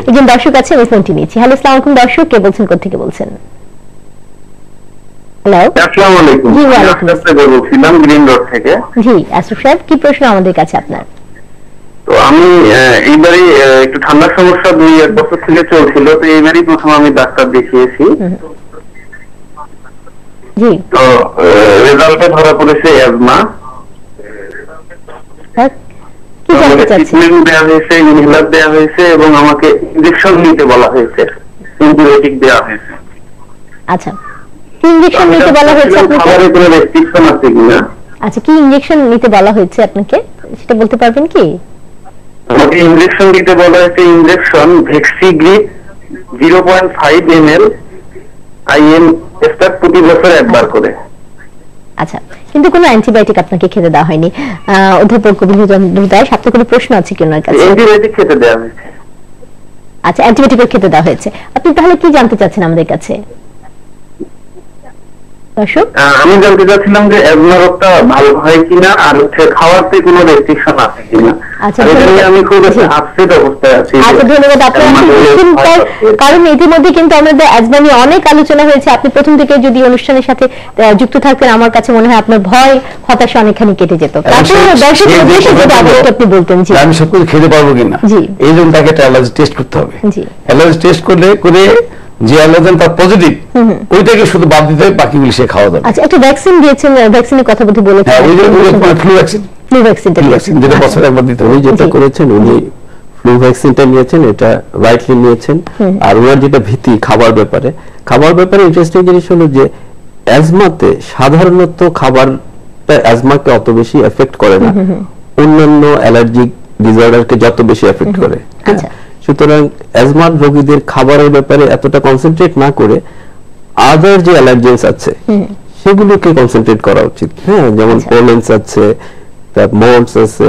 একজন দর্শক আছে, আমি ফোনটি নিচ্ছি। হ্যালো, আসসালামু আলাইকুম দর্শক, কে বলছেন, কোথা থেকে বলছেন? হ্যালো, আসসালামু আলাইকুম। জি, ওয়া আলাইকুম আসসালাম। বলছিলাম গ্রিন রোড থেকে। জি, আশরাফ সাহেব, কি প্রশ্ন আমাদের কাছে আপনার? তো আমি এইবারই একটু ঠান্ডার সমস্যা 2-1 বছর থেকে চলছিল, তো এইবারই প্রথম আমি ডাক্তার দেখিয়েছি। জি, তো রেজাল্টে ধরা পড়েছে অ্যাজমা। কি জানতে চাচ্ছেন? ট্রিটমেন্ট দেওয়া হয়েছে, ইনহেলার দেওয়া হয়েছে এবং আমাকে ইনজেকশন নিতে বলা হয়েছে, অ্যান্টিবায়োটিক দেওয়া হয়েছে। আচ্ছা, কি ইনজেকশন নিতে বলা হয়েছে আপনাকে? খাবারে কোনো রেস্ট্রিকশন আছে কিনা? আচ্ছা, কি ইনজেকশন নিতে বলা হয়েছে আপনাকে, সেটা বলতে পারবেন কি? আমাকে ইনজেকশন দিতে বলা হয়েছে, ইনজেকশন ভ্যাক্সিগ্রিপ 0.5 ml IM স্টার প্রতি বছর একবার করে। আচ্ছা, কিন্তু কোনো অ্যান্টিবায়োটিক আপনাকে খেতে দেওয়া হয়নি। অধ্যাপক গোবিন্দ দাস, আপনার কোনো প্রশ্ন আছে কি ওনার কাছে? অ্যান্টিবায়োটিক খেতে দেওয়া হয়েছে। আচ্ছা, অ্যান্টিবায়োটিক খেতে দেওয়া হয়েছে। আপনি তাহলে কি জানতে চাচ্ছেন আমাদের কাছে? দর্শক, আমি জানতে চাচ্ছিলাম যে অ্যাজমা রোগটা ভালো হয় কিনা আর খাওয়াতে কোনো রেস্ট্রিকশন আছে কিনা। আচ্ছা, আমি খুব আপসেট অবস্থায় আছি। আচ্ছা, ধন্যবাদ আপনার। কারণ ইতিমধ্যে কিন্তু আমাদের অ্যাজমা নিয়ে অনেক আলোচনা হয়েছে। আপনি প্রথম থেকে যদি অনুষ্ঠানের সাথে যুক্ত থাকতেন, আমার কাছে মনে হয় আপনার ভয় হতাশা অনেকখানি কেটে যেত। তারপরে দর্শকের উদ্দেশ্যে যদি আপনি বলতেন। জি, আমি সব কিছু খেতে পারবো কিনা, এই জন্য তাকে একটা অ্যালার্জি টেস্ট করতে হবে। অ্যালার্জি টেস্ট করে যে অ্যালার্জেন তার পজিটিভ, ওইটাকে শুধু বাদ দিতে হবে, বাকিগুলো সে খাওয়া যাবে। আচ্ছা, একটা ভ্যাকসিন দিয়েছেন, ভ্যাকসিনের কথা বলতে বলেছেন। ফ্লু ভ্যাকসিন, যেটা বছরে একবার দিতে হবে। উনি যেটা করেছেন, উনি ফ্লু ভ্যাকসিনটা নিয়েছেন, এটা রাইটলি নিয়েছেন। আর ওনার যেটা ভীতি খাবার ব্যাপারে ইন্টারেস্টিং জিনিস হলো যে অ্যাজমাতে সাধারণত খাবারটা অ্যাজমাকে অত বেশি এফেক্ট করে না, অন্যান্য অ্যালার্জিক ডিসঅর্ডারকে যত বেশি এফেক্ট করে। সুতরাং অ্যাজমার রোগীদের খাবারের ব্যাপারে এতটা কনসেন্ট্রেট না করে আদার যে অ্যালার্জেন্স আছে সেগুলোকে কনসেন্ট্রেট করা উচিত। হ্যাঁ, যেমন পোলেন্স আছে, মোল্ডস আছে,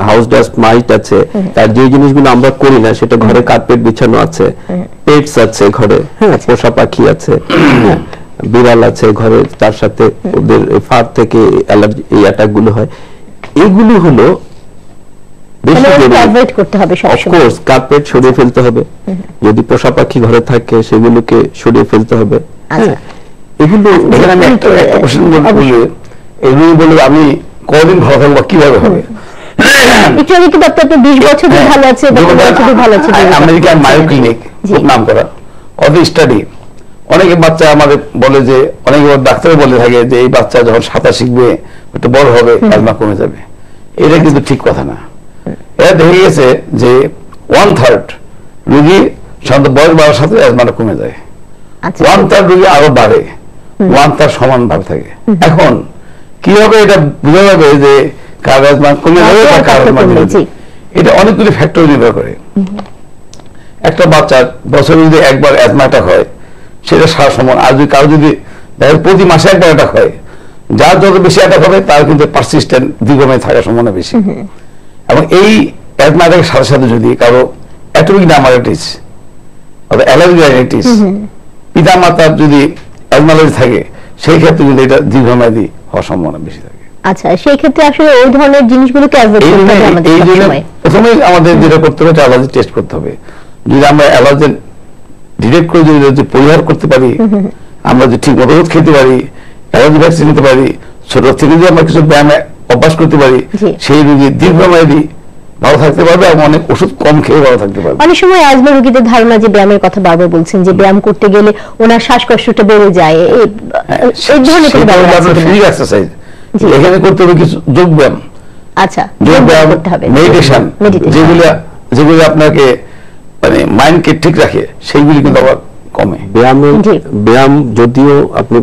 হাউস ডাস্ট মাইট আছে, তার যে জিনিসগুলো আমরা করি না, সেটা ঘরে কার্পেট বিছানো আছে, পেটস আছে ঘরে, হ্যাঁ, পোষা পাখি আছে, বিড়াল আছে ঘরে, তার সাথে ওদের ফার থেকে অ্যালার্জি, এই অ্যাটাক গুলো হয়। এগুলো হলো কার্পেট সরিয়ে ফেলতে হবে, যদি পোষা পাখি ঘরে থাকে সেগুলোকে সরিয়ে ফেলতে হবে। এগুলো আমি একটা কোশ্চেন এগুলো বলে আমি কদিন ভালো থাকবো, কিভাবে হবে? আমেরিকান মায়ো ক্লিনিক নাম করা, অত স্টাডি, অনেকে বাচ্চা আমাদের বলে যে, অনেকে ডাক্তার বলে থাকে যে এই বাচ্চা যখন সাঁতার শিখবে একটু বড় হবে অ্যাজমা কমে যাবে। এটা কিন্তু ঠিক কথা না। এটা দেখা গেছে যে 1/3 রোগী সাধারণত বয়স বাড়ার সাথে অ্যাজমাটা কমে যায়, 1/3 রোগী আরো বাড়ে, 1/3 সমান ভাবে থাকে। এখন কিভাবে এটা বোঝা যাবে যে কার অ্যাজমা কমে যাবে বা কার অ্যাজমা কমে যাবে? এটা অনেকগুলি ফ্যাক্টর নির্ভর করে। একটা বাচ্চার বছরে যদি একবার অ্যাজমা অ্যাটাক হয় সেটা সারা সমান, আর যদি কারো যদি দেখেন প্রতি মাসে একবার অ্যাটাক হয়, যার যত বেশি অ্যাটাক হবে তার কিন্তু পারসিস্টেন্ট দীর্ঘমেয়াদী থাকার সম্ভাবনা বেশি। এবং এই অ্যাজমাটাকে সাথে সাথে যদি কারো অ্যাটমিক ডার্মাটাইটিস অর্থাৎ অ্যালার্জি রাইনাইটিস পিতা মাতার যদি অ্যাজমালাজি থাকে সেই ক্ষেত্রে কিন্তু এটা দীর্ঘমেয়াদী হওয়ার সম্ভাবনা বেশি থাকে। আচ্ছা, সেই ক্ষেত্রে আসলে ওই ধরনের জিনিসগুলোকে অ্যাভয়েড করতে হবে আমাদের এই জন্য সবসময়। প্রথমেই আমাদের যেটা করতে হবে অ্যালার্জি টেস্ট করতে হবে। যদি আমরা অ্যালার্জি ডিটেক্ট করে যদি পরিহার করতে পারি, আমরা যদি ঠিক মতো ওষুধ খেতে পারি, অ্যালার্জি ভ্যাকসিন নিতে পারি, ছোট থেকে যদি আমরা কিছু ব্যায়ামে অভ্যাস করতে পারি, সেই রোগী দীর্ঘমেয়াদী ভালো থাকতে পারবে এবং অনেক ওষুধ কম খেয়ে ভালো থাকতে পারবে। অনেক সময় অ্যাজমা রোগীদের ধারণা যে ব্যায়ামের কথা বারবার বলছেন যে ব্যায়াম করতে গেলে ওনার শ্বাসকষ্টটা বেড়ে যায়, এই ধরনের কোনো ব্যাপার আছে কিনা? ফ্রি এক্সারসাইজ এখানে করতে হবে কিছু যোগ ব্যায়াম। আচ্ছা, যোগ ব্যায়াম করতে হবে, মেডিটেশন, যেগুলো আপনাকে মানে মাইন্ডকে ঠিক রাখে, সেইগুলি কিন্তু আবার কমে। ব্যায়াম যদিও আপনি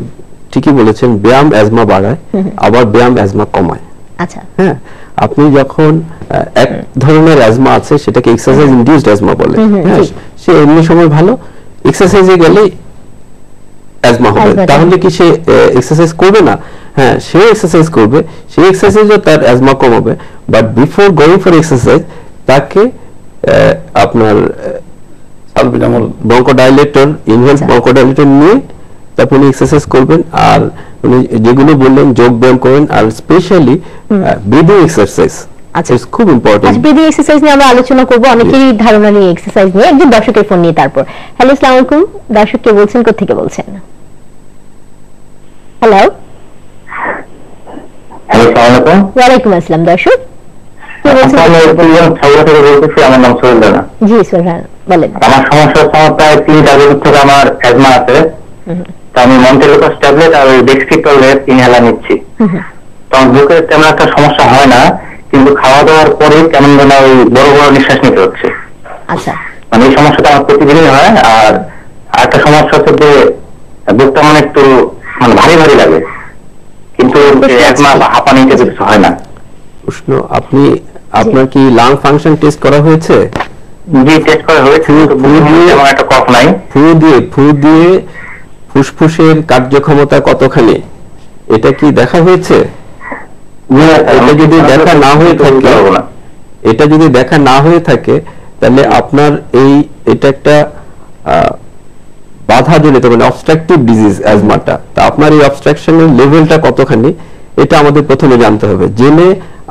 ঠিকই বলেছেন, ব্যায়াম অ্যাজমা বাড়ায়, আবার ব্যায়াম অ্যাজমা কমায়। আচ্ছা, হ্যাঁ, আপনি যখন এক ধরনের অ্যাজমা আছে সেটাকে এক্সারসাইজ ইনডিউসড অ্যাজমা বলে, হ্যাঁ, সে এমনি সময় ভালো, এক্সারসাইজে গেলে অ্যাজমা হবে, তাহলে কি সে এক্সারসাইজ করবে না? হ্যাঁ, সে এক্সারসাইজ করবে, সেই এক্সারসাইজও তার অ্যাজমা কমাবে, but before going for exercise তাকে আপনার ব্রঙ্কোডাইলেটর, ইনহেল ব্রঙ্কোডাইলেটর নিয়ে তারপর উনি এক্সারসাইজ করবেন। আর উনি যেগুলো বললেন যোগ ব্যায়াম করবেন, আর স্পেশালি ব্রিদিং এক্সারসাইজ, আচ্ছা, খুব ইম্পর্টেন্ট। ব্রিদিং এক্সারসাইজ নিয়ে আমরা আলোচনা করব, অনেকেরই ধারণা নিয়ে এক্সারসাইজ নিয়ে। একজন দর্শকের ফোন নিয়ে তারপর। হ্যালো, আসসালামু আলাইকুম। দর্শক কে বলছেন, কোথা থেকে বলছেন? হ্যালো, ওয়ালাইকুম আসসালাম। দর্শক কে বলছেন? আমার নাম সোহেল রানা। জি সোহেল, বলেন। আমার সমস্যা হচ্ছে আমার প্রায় 3 বছর থেকে আমার অ্যাজমা আছে। আমি মন্টেলোপাস ট্যাবলেট আর ডেক্সিটোলেট ইনহেলার নিচ্ছি। তো আমার বুকে তেমন একটা সমস্যা হয় না, কিন্তু খাওয়া দাওয়ার পরে কেমন যেন ওই বড় বড় নিঃশ্বাস নিতে হচ্ছে। আচ্ছা, মানে এই সমস্যাটা আমার প্রতিদিনই হয়। আর একটা সমস্যা হচ্ছে যে বুকটা মানে একটু মানে ভারী ভারী লাগে, কিন্তু অ্যাজমা বা হাঁপানিতে কিছু হয় না। প্রশ্ন, আপনার কি লাং ফাংশন টেস্ট করা হয়েছে? জি, টেস্ট করা হয়েছে, তেমন একটা কফ নাই। ফু দিয়ে ফুসফুসের কার্যক্ষমতা কতখানি এটা কি দেখা হয়েছে? এটা যদি দেখা না হয়ে থাকে তাহলে আপনার এটা একটা বাধা জনিত মানে অবস্ট্রাকটিভ ডিজিজ অ্যাজমাটা। তা আপনার এই অবস্ট্রাকশনের লেভেলটা কতখানি এটা আমাদের প্রথমে জানতে হবে। জেনে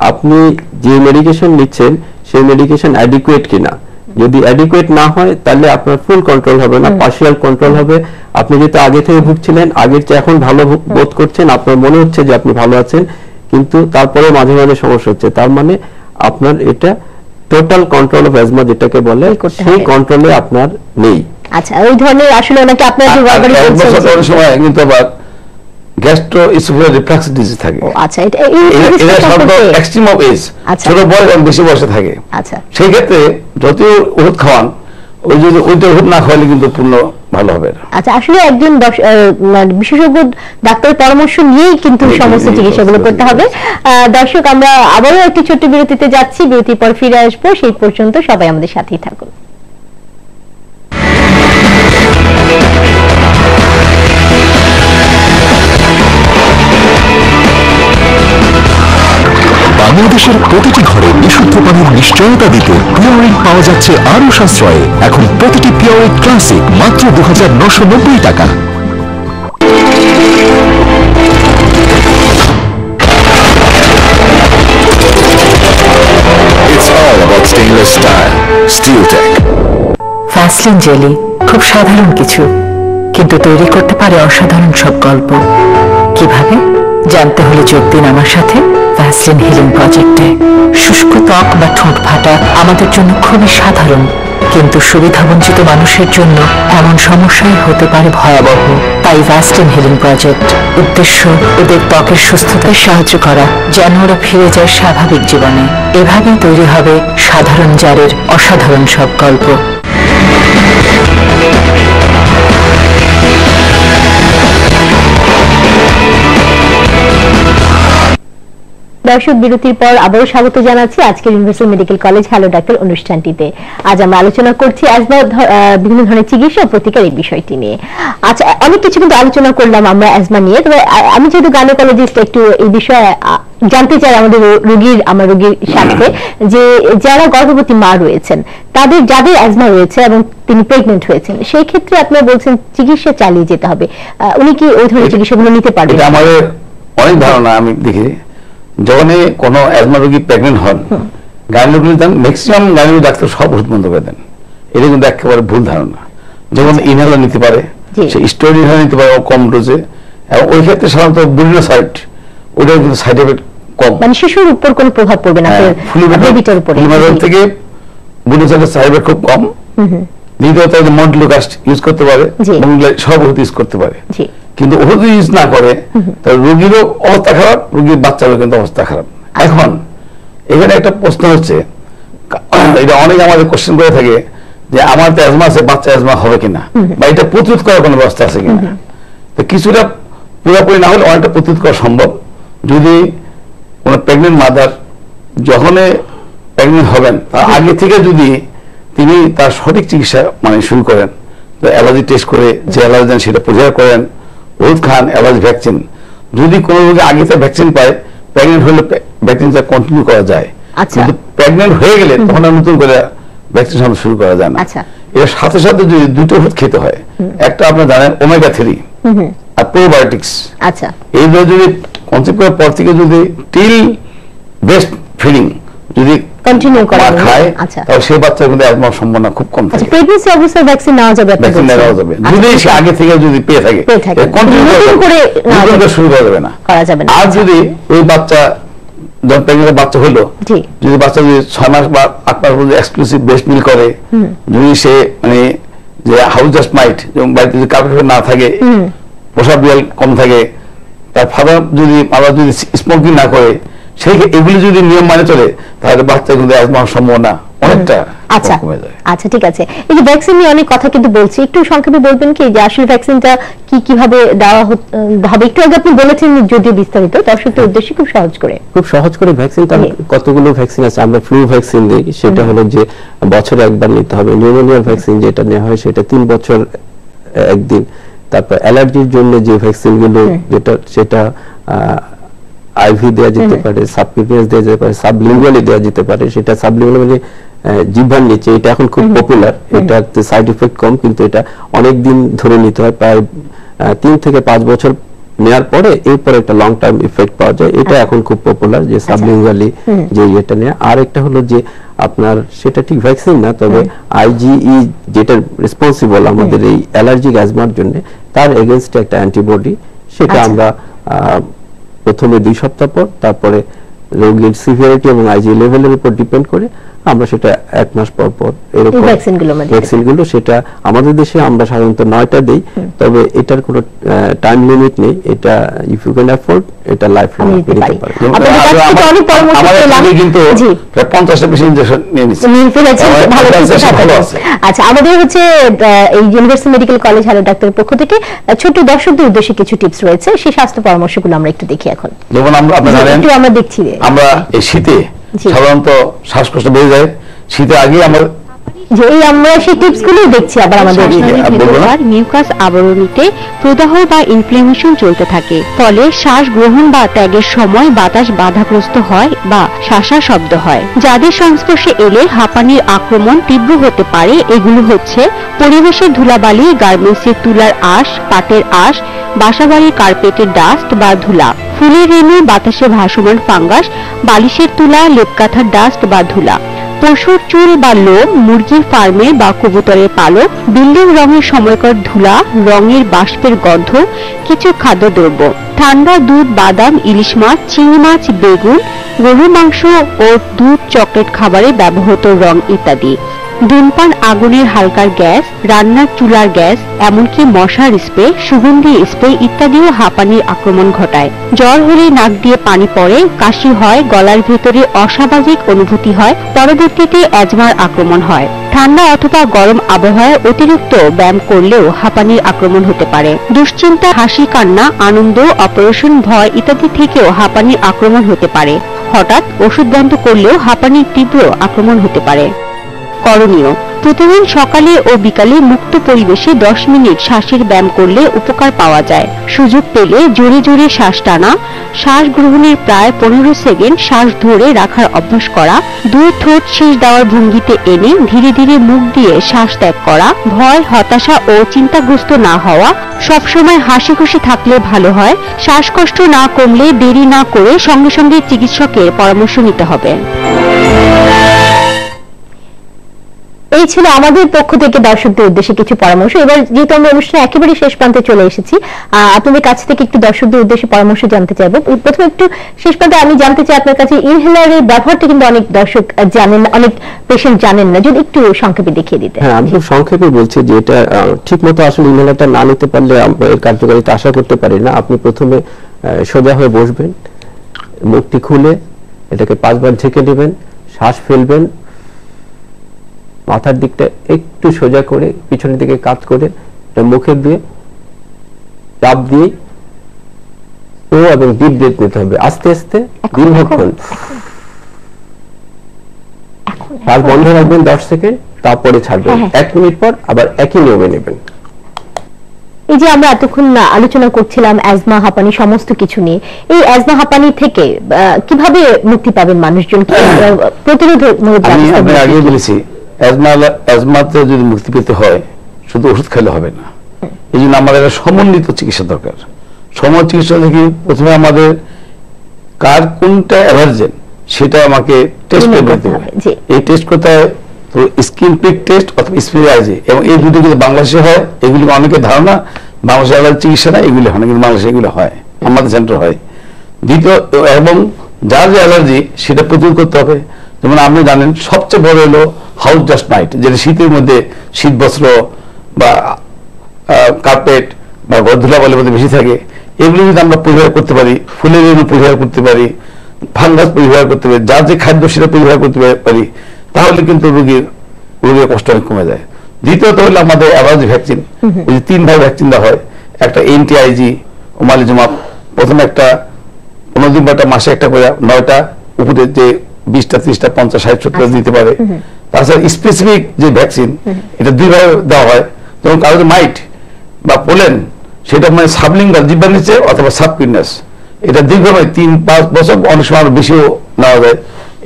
আপনি যে মেডিকেশন নিচ্ছেন সেই মেডিকেশন অ্যাডিকুয়েট কিনা। যদি অ্যাডিকুয়েট না হয় তাহলে আপনার ফুল কন্ট্রোল হবে না, পার্শিয়াল কন্ট্রোল হবে। আপনি যেহেতু আগে থেকে ভুগছিলেন, আগের চেয়ে এখন ভালো বোধ করছেন, আপনার মনে হচ্ছে যে আপনি ভালো আছেন, কিন্তু তারপরে মাঝে মাঝে সমস্যা হচ্ছে, তার মানে আপনার এটা টোটাল কন্ট্রোল অফ অ্যাজমা যেটাকে বলে সেই কন্ট্রোলে আপনার নেই। আচ্ছা, ওই ধরনের আসলে ওনাকে আপনার যে বারবারই বলছেন অনেক সময় কিন্তু আবার গ্যাস্ট্রো ইসোফেজিয়াল রিফ্লাক্স ডিজিজ থাকে। আচ্ছা, এটা এক্সট্রিম অফ এজ, ছোট বয়স এবং বেশি বয়সে থাকে। আচ্ছা, সেই ক্ষেত্রে যতই ওষুধ খাওয়ান, ওইটা ওষুধ না খাওয়ালে কিন্তু পূর্ণ ভালো হবে না। আচ্ছা, আসলে একজন বিশেষজ্ঞ ডাক্তারের পরামর্শ নিয়েই কিন্তু সমস্ত চিকিৎসাগুলো করতে হবে। দর্শক, আমরা আবারও একটি ছোট্ট বিরতিতে যাচ্ছি, বিরতির পর ফিরে আসবো। সেই পর্যন্ত সবাই আমাদের সাথেই থাকুন। বাংলাদেশের প্রতিটি ঘরে বিশুদ্ধ পানির নিশ্চয়তা দিতে পিওরিট পাওয়া যাচ্ছে আরো সাশ্রয়ে। এখন প্রতিটি পিওরিট ক্লাসিক মাত্র 2990 টাকা। It's all about stainless style. Steeltech. Vaseline jelly খুব সাধারণ কিছু, কিন্তু তৈরি করতে পারে অসাধারণ সব গল্প। কিভাবে জানতে হলে যোগ দিন আমার সাথে ভ্যাসলিন হিলিং প্রজেক্টে। শুষ্ক ত্বক বা ঠোঁট ফাটা আমাদের জন্য খুবই সাধারণ, কিন্তু সুবিধাবঞ্চিত মানুষের জন্য এমন সমস্যাই হতে পারে ভয়াবহ। তাই ভ্যাসলিন হিলিং প্রজেক্ট উদ্দেশ্য ওদের ত্বকের সুস্থতায় সাহায্য করা, যেন ওরা ফিরে যায় স্বাভাবিক জীবনে। এভাবেই তৈরি হবে সাধারণ জারের অসাধারণ সব গল্প। দর্শক, বিরতির পর আবারও স্বাগত জানাচ্ছি আজকের universal medical college hello doctor অনুষ্ঠানটিতে। আজ আমরা আলোচনা করছি অ্যাজমা বিভিন্ন ধরনের চিকিৎসা ও প্রতিকার এই বিষয়টি নিয়ে। আচ্ছা, অনেক কিছু কিন্তু আলোচনা করলাম আমরা অ্যাজমা নিয়ে, তবে আমি যেহেতু গাইনোকোলজিস্ট একটু এই বিষয়ে জানতে চাই আমার রোগীর সাথে, যে যারা গর্ভবতী মা রয়েছেন যাদের অ্যাজমা রয়েছে এবং তিনি প্রেগনেন্ট হয়েছেন, সেই ক্ষেত্রে আপনারা বলছেন চিকিৎসা চালিয়ে যেতে হবে, উনি কি ওই ধরনের চিকিৎসাগুলো নিতে পারবেন? এটা আমাদের অনেক ধারণা। আমি দেখি যখন কোনো অ্যাজমা রোগী প্রেগনেন্ট হন, গাইনোকোলজি ম্যাক্সিমাম গাইনোকোলজি ডাক্তার সব ওষুধ বন্ধ করে দেন। এটা কিন্তু একেবারে ভুল ধারণা। যখন ইনহেলার নিতে পারে, সে স্টেরয়েড ইনহেলার নিতে পারে কম ডোজে, এবং ওই ক্ষেত্রে সাধারণত বুলিনোসাইড, ওটার কিন্তু সাইড এফেক্ট কম, মানে শিশুর উপর কোনো প্রভাব পড়বে না, বেবিটার উপরে থেকে বুলিনোসাইডের সাইড এফেক্ট খুব কম। দ্বিতীয়ত মন্টলোকাস্ট ইউজ করতে পারে, সব ওষুধ ইউজ করতে পারে। কিন্তু ওষুধ ইউজ না করে তাহলে রোগীরও অবস্থা খারাপ, রোগীর বাচ্চারও কিন্তু অবস্থা খারাপ। এখন এখানে একটা প্রশ্ন হচ্ছে, এটা অনেক আমাদের কোশ্চেন করে থাকে যে আমার তো অ্যাজমা আছে, বাচ্চা অ্যাজমা হবে কিনা, বা এটা প্রতিরোধ করার কোনো ব্যবস্থা আছে কিনা। তো কিছুটা পুরোপুরি না হলে অনেকটা প্রতিরোধ করা সম্ভব, যদি কোনো প্রেগনেন্ট মাদার যখন প্রেগনেন্ট হবেন তার আগে থেকে যদি তিনি তার সঠিক চিকিৎসা শুরু করেন, অ্যালার্জি টেস্ট করে যে অ্যালার্জেন সেটা পরিহার করেন, ওষুধ খান, অ্যালার্জি ভ্যাকসিন। যদি কোনো রোগী আগে থেকে ভ্যাকসিন পায়, প্রেগনেন্ট হলে ভ্যাকসিনটা কন্টিনিউ করা যায়, কিন্তু প্রেগনেন্ট হয়ে গেলে তখন আর নতুন করে ভ্যাকসিনেশন শুরু করা যায় না। এর সাথে সাথে যদি দুটো ওষুধ খেতে হয়, একটা আপনারা জানেন ওমেগা 3 আর প্রোবায়োটিক্স। এইগুলো যদি কনসেপ্ট করার পর থেকে যদি টিল ব্রেস্ট ফিডিং যদি কন্টিনিউ করা খায়, তাহলে সেই বাচ্চার কিন্তু অ্যাজমার সম্ভাবনা খুব কম থাকে। প্রেগন্যান্সি অবস্থায় ভ্যাকসিন নেওয়া যাবে, ভ্যাকসিন নেওয়া যাবে যদি সে আগে থেকে যদি পেয়ে থাকে, কন্টিনিউ করে শুরু করা যাবে না। আর যদি ওই বাচ্চা যখন প্রেগনেন্ট বাচ্চা হলো, যদি বাচ্চা যদি 6 মাস বা 8 মাস পর্যন্ত এক্সক্লুসিভ ব্রেস্ট মিল্ক করে, যদি সে যে হাউস জাস্ট মাইট, যেমন বাড়িতে যদি কাপড় না থাকে, পোশাক বিয়াল কম থাকে, তার ফাদার যদি স্মোকিং না করে, সেই এগুলি যদি নিয়ম মানে চলে, তাহলে বাচ্চা কিন্তু অ্যাজমার সম্ভাবনা অনেকটা কমে যায়। আচ্ছা, ঠিক আছে। এই যে ভ্যাকসিন নিয়ে অনেক কথা কিন্তু বলছি, একটু সংক্ষেপে বলবেন কি যে আসলে ভ্যাকসিনটা কিভাবে দেওয়া হবে? একটু আগে আপনি বলেছেন, যদিও বিস্তারিত, দর্শকদের উদ্দেশ্যে খুব সহজ করে ভ্যাকসিনটা কতগুলো ভ্যাকসিন আছে। আমরা ফ্লু ভ্যাকসিন দিই, সেটা হলো যে বছরে একবার নিতে হবে। নিউমোনিয়া ভ্যাকসিন যেটা নেওয়া হয় সেটা 3 বছর একদিন। তারপর অ্যালার্জির জন্য যে ভ্যাকসিন গুলো, সেটা আইভি দেওয়া যেতে পারে, সাবকিউটেনিয়াস দেওয়া যেতে পারে, সাবলিঙ্গুয়ালি দেওয়া যেতে পারে। সেটা সাবলিঙ্গুয়ালি জিহ্বার নিচে, এটা এখন খুব পপুলার। এটাতে সাইড এফেক্ট কম, কিন্তু এটা অনেক দিন ধরে নিতে হয়, প্রায় 3 থেকে 5 বছর নেওয়ার পরে এরপর একটা লং টার্ম ইফেক্ট পাওয়া যায়। এটা এখন খুব পপুলার, যে সাবলিঙ্গুয়ালি যে এটা নেওয়া। আর একটা হলো যে আপনার সেটা ঠিক ভ্যাকসিন না, তবে আইজিই যেটা রেসপন্সিবল আমাদের এই অ্যালার্জিক অ্যাজমার জন্য, তার এগেইনস্টে একটা অ্যান্টিবডি, সেটা আমরা প্রথমে 2 সপ্তাহ পর, তারপরে রোগীর সিভিয়ারিটি এবং আইজি লেভেলের উপর ডিপেন্ড করে আমরা সেটা 1 মাস পর পর এরকম ভ্যাকসিনগুলো, সেটা আমাদের দেশে আমরা সাধারণত 9টা দেই, তবে এটার কোনো টাইম লিমিট নেই। এটা ইফ ইউ ক্যান অ্যাফোর্ড, এটা লাইফ লং নিতে পারে। কিন্তু 50টা বেশি ইনজেকশন নিয়ে নিচ্ছে। আচ্ছা, আমাদের হচ্ছে এই ইউনিভার্সাল মেডিকেল কলেজ হ্যালো ডাক্তারের পক্ষ থেকে ছোট দর্শকদের উদ্দেশ্যে কিছু টিপস রয়েছে, সেই স্বাস্থ্য পরামর্শগুলো আমরা একটু দেখি। এখন যেমন আমরা দেখছি, আমরা এই শীতে সাধারণত শ্বাসকষ্ট বেড়ে যায়, শীতের আগে আমরা সেই টিপসগুলো দেখছি। আবার আমাদের মিউকাস আবরণীতে প্রদাহ বা ইনফ্লেমেশন চলতে থাকে, ফলে শ্বাস গ্রহণ বা ত্যাগের সময় বাতাস বাধাগ্রস্ত হয় বা শাঁসা শব্দ হয়। যাদের সংস্পর্শে এলে হাঁপানির আক্রমণ তীব্র হতে পারে, এগুলো হচ্ছে পরিবেশের ধুলাবালি, গার্মেন্টসের তুলার আঁশ, পাটের আঁশ, বাসাবাড়ির কার্পেটের ডাস্ট বা ধুলা, ফুলের রেণু, বাতাসে ভাসমান ফাঙ্গাস, বালিশের তুলা, লেপকাথার ডাস্ট বা ধুলা, পশুর চুল বা লোম, মুরগির ফার্মের বা কবুতরের পালক, বিল্ডিং রঙের সময়কার ধুলা, রঙের বাষ্পের গন্ধ, কিছু খাদ্যদ্রব্য, ঠান্ডা দুধ, বাদাম, ইলিশ মাছ, চিংড়ি মাছ, বেগুন, গরুর মাংস ও দুধ, চকলেট খাবারে ব্যবহৃত রং ইত্যাদি। ধূমপান, আগুনের হালকার গ্যাস, রান্নার চুলার গ্যাস, এমনকি মশার স্প্রে, সুগন্ধি স্প্রে ইত্যাদিও হাঁপানির আক্রমণ ঘটায়। জ্বর হলে নাক দিয়ে পানি পড়ে, কাশি হয়, গলার ভেতরে অস্বাভাবিক অনুভূতি হয়, পরবর্তীতে অ্যাজমার আক্রমণ হয়। ঠান্ডা অথবা গরম আবহাওয়ায় অতিরিক্ত ব্যায়াম করলেও হাঁপানির আক্রমণ হতে পারে। দুশ্চিন্তা, হাসি, কান্না, আনন্দ, অপারেশন, ভয় ইত্যাদি থেকেও হাঁপানির আক্রমণ হতে পারে। হঠাৎ ওষুধ বন্ধ করলেও হাঁপানির তীব্র আক্রমণ হতে পারে। করণীয়: প্রতিদিন সকালে ও বিকালে মুক্ত পরিবেশে 10 মিনিট শ্বাসের ব্যায়াম করলে উপকার পাওয়া যায়। সুযোগ পেলে জোরে জোরে শ্বাস টানা, শ্বাস গ্রহণের প্রায় 15 সেকেন্ড শ্বাস ধরে রাখার অভ্যাস করা, দুই ঠোঁট শেষ দেওয়ার ভঙ্গিতে এনে ধীরে ধীরে মুখ দিয়ে শ্বাস ত্যাগ করা, ভয়, হতাশা ও চিন্তাগ্রস্ত না হওয়া, সবসময় হাসি খুশি থাকলে ভালো হয়। শ্বাসকষ্ট না কমলে দেরি না করে সঙ্গে সঙ্গে চিকিৎসকের পরামর্শ নিতে হবে। এই ছিল আমাদের পক্ষ থেকে দর্শকদের উদ্দেশ্যে কিছু পরামর্শ। এবার যেহেতু আমরা অনুষ্ঠানে একেবারে শেষ প্রান্তে চলে এসেছি, আপনাদের কাছ থেকে একটু দর্শকদের উদ্দেশ্যে পরামর্শ জানতে চাইবো। প্রথমে একটু শেষ প্রান্তে আমি জানতে চাই আপনার কাছে ইনহেলারের ব্যবহারটা কিন্তু অনেক দর্শক জানেন, অনেক পেশেন্ট জানেন না, যদি একটু সংক্ষেপে দেখিয়ে দিতে। হ্যাঁ, আমি খুব সংক্ষেপে বলছি যে এটা ঠিক মতো আসলে ইনহেলারটা না নিতে পারলে আমরা এর কার্যকারিতা আশা করতে পারি না। আপনি প্রথমে সোজা হয়ে বসবেন, মুখটি খুলে এটাকে 5 বার ঢেকে নেবেন, শ্বাস ফেলবেন, মাথার দিকটা একটু সোজা করে পিছনের দিকে কাত করে মুখে দিয়ে চাপ দিয়ে ও এবং ডিপ ব্রেথ নিতে হবে আস্তে আস্তে দীর্ঘক্ষণ। শ্বাস বন্ধ রাখবেন 10 সেকেন্ড, তারপরে ছাড়বেন। 1 মিনিট পর আবার একই নিয়মে নেবেন। এই যে আমরা এতক্ষণ আলোচনা করছিলাম অ্যাজমা, হাঁপানি সমস্ত কিছু নিয়ে, এই অ্যাজমা হাঁপানি থেকে কিভাবে মুক্তি পাবেন মানুষজন, প্রতিরোধ? আমি আগে বলেছি অ্যাজমাতে যদি মুক্তি পেতে হয় শুধু ওষুধ খেলে হবে না, এই জন্য আমাদের সমন্বিত চিকিৎসা দরকার। সমন্বিত চিকিৎসা থেকে প্রথমে আমাদের কার কোনটা অ্যালার্জেন সেটা আমাকে টেস্ট করতে হবে। এই টেস্ট করতে হয় তো স্কিন প্রিক টেস্ট অথবা স্পিরিয়াজি, এবং এই দুটো কিন্তু বাংলাদেশে হয়। এগুলি অনেকের ধারণা বাংলাদেশে অ্যালার্জি চিকিৎসা না, এগুলি হয় না, কিন্তু বাংলাদেশে এগুলো হয়, আমাদের সেন্টার হয়। দ্বিতীয়, এবং যার যে অ্যালার্জি সেটা প্রতিরোধ করতে হবে। যেমন আপনি জানেন সবচেয়ে বড় হলো হাউস ডাস্ট মাইট, যেটা শীতের মধ্যে শীত বস্ত্র বা কার্পেট বা ধুলাবালির মধ্যে বেশি থাকে, এগুলি যদি আমরা পরিহার করতে পারি, ফুলের রেণু পরিহার করতে পারি, ফাঙ্গাস পরিহার করতে পারি, যার যে খাদ্য সেটা পরিহার করতে পারি, তাহলে কিন্তু রোগীর কষ্ট অনেক কমে যায়। দ্বিতীয়ত হলো আমাদের অ্যালার্জি ভ্যাকসিন, ওই যে 3 ভাগ ভ্যাকসিন দেওয়া হয়, একটা এনটিআইজি, ওমালিজুমাব, প্রথমে একটা 15 দিন বা মাসে একটা করে 9টা, উপরে যে 20টা 30টা 50 60 70 দিতে পারে। তাছাড়া স্পেসিফিক যে ভ্যাকসিন এটা 2 ভাবে দেওয়া হয়। যেমন কারোর মাইট বা পোলেন সেটা মানে সাবলিঙ্গাল জিহ্বার নিচে অথবা সাবকিউটাস, এটা দীর্ঘমেয়াদী 3-5 বছর, অনেক সময় আরো বেশিও নেওয়া যায়।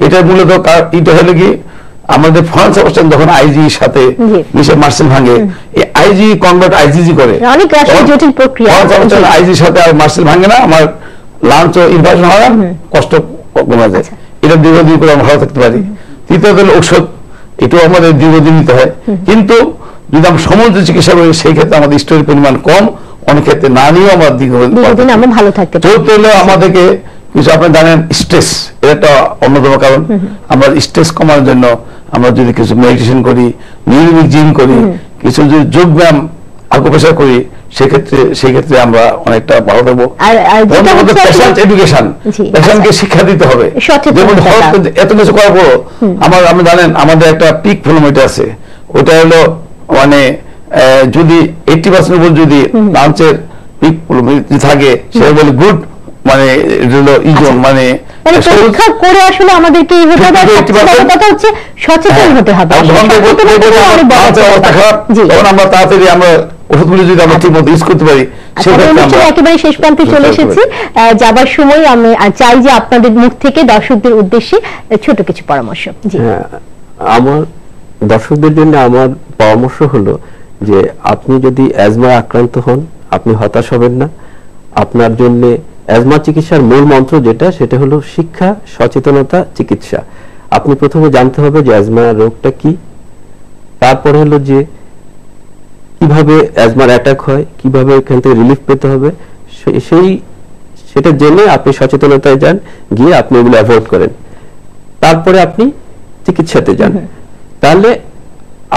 এটা মূলত এটা হলো কি আমাদের ফরেন সাবস্টেন্স যখন আইজি সাথে মিশে মার্সেল ভাঙে, এই আইজি কনভার্ট আইজিজি করে, অনেক জটিল প্রক্রিয়া। আইজির সাথে আর মার্সেল ভাঙে না, আমার লাঞ্চ ও ইনফেকশন হয়, কষ্ট কমে যায়। এটা দীর্ঘদিন করে আমরা ভালো থাকতে পারি। তৃতীয়ত হলো ঔষধ, এটাও আমাদের দীর্ঘদিন নিতে হয়, কিন্তু যদি আমরা সমুদ্র চিকিৎসা করি সেই ক্ষেত্রে আমাদের স্টোরের পরিমাণ কম, অনেক ক্ষেত্রে না নিয়েও আমরা দীর্ঘদিন আমরা ভালো থাকতে পারি। চতুর্থ হলো আমাদেরকে কিছু, আপনি জানেন স্ট্রেস, এটা একটা অন্যতম কারণ। আমরা স্ট্রেস কমানোর জন্য আমরা যদি কিছু মেডিটেশন করি, নিয়মিত জিম করি, কিছু যদি যোগ ব্যায়াম আকুপ্রেশার করি, সেক্ষেত্রে আমরা অনেকটা ভালো থাকবো। পেশেন্ট এডুকেশন, পেশেন্টকে শিক্ষা দিতে হবে। যেমন এত কিছু করার পর আপনি জানেন আমাদের একটা পিক ফ্লোমিটার আছে, ওটা হলো মানে যদি 80% উপর যদি লাঞ্চের পিক ফ্লোমিটার থাকে সেটা বলে গুড, মানে এটা হলো ইজন, মানে পরীক্ষা করে আসলে আমাদেরকে এইভাবে কথা হচ্ছে সচেতন হতে হবে। তখন আমরা তাড়াতাড়ি আমরা ওষুধগুলি যদি আমরা ঠিক মতো ইউজ করতে পারি। একেবারে শেষ প্রান্তে চলে এসেছি, যাবার সময় আমি চাই যে আপনাদের মুখ থেকে দর্শকদের উদ্দেশ্যে ছোট কিছু পরামর্শ। আমার দর্শকদের জন্য আমার পরামর্শ হলো যে আপনি যদি অ্যাজমায় আক্রান্ত হন, আপনি হতাশ হবেন না। আপনার জন্য অ্যাজমা চিকিৎসার মূল মন্ত্র যেটা, সেটা হলো শিক্ষা, সচেতনতা, চিকিৎসা। আপনি প্রথমে জানতে হবে যে অ্যাজমা রোগটা কি, তারপরে হলো যে কিভাবে অ্যাজমার অ্যাটাক হয়, কিভাবে এখান থেকে রিলিফ পেতে হবে, সেটা জেনে আপনি সচেতনতায় যান, গিয়ে আপনি এগুলো অ্যাভয়েড করেন, তারপরে আপনি চিকিৎসাতে যান। তাহলে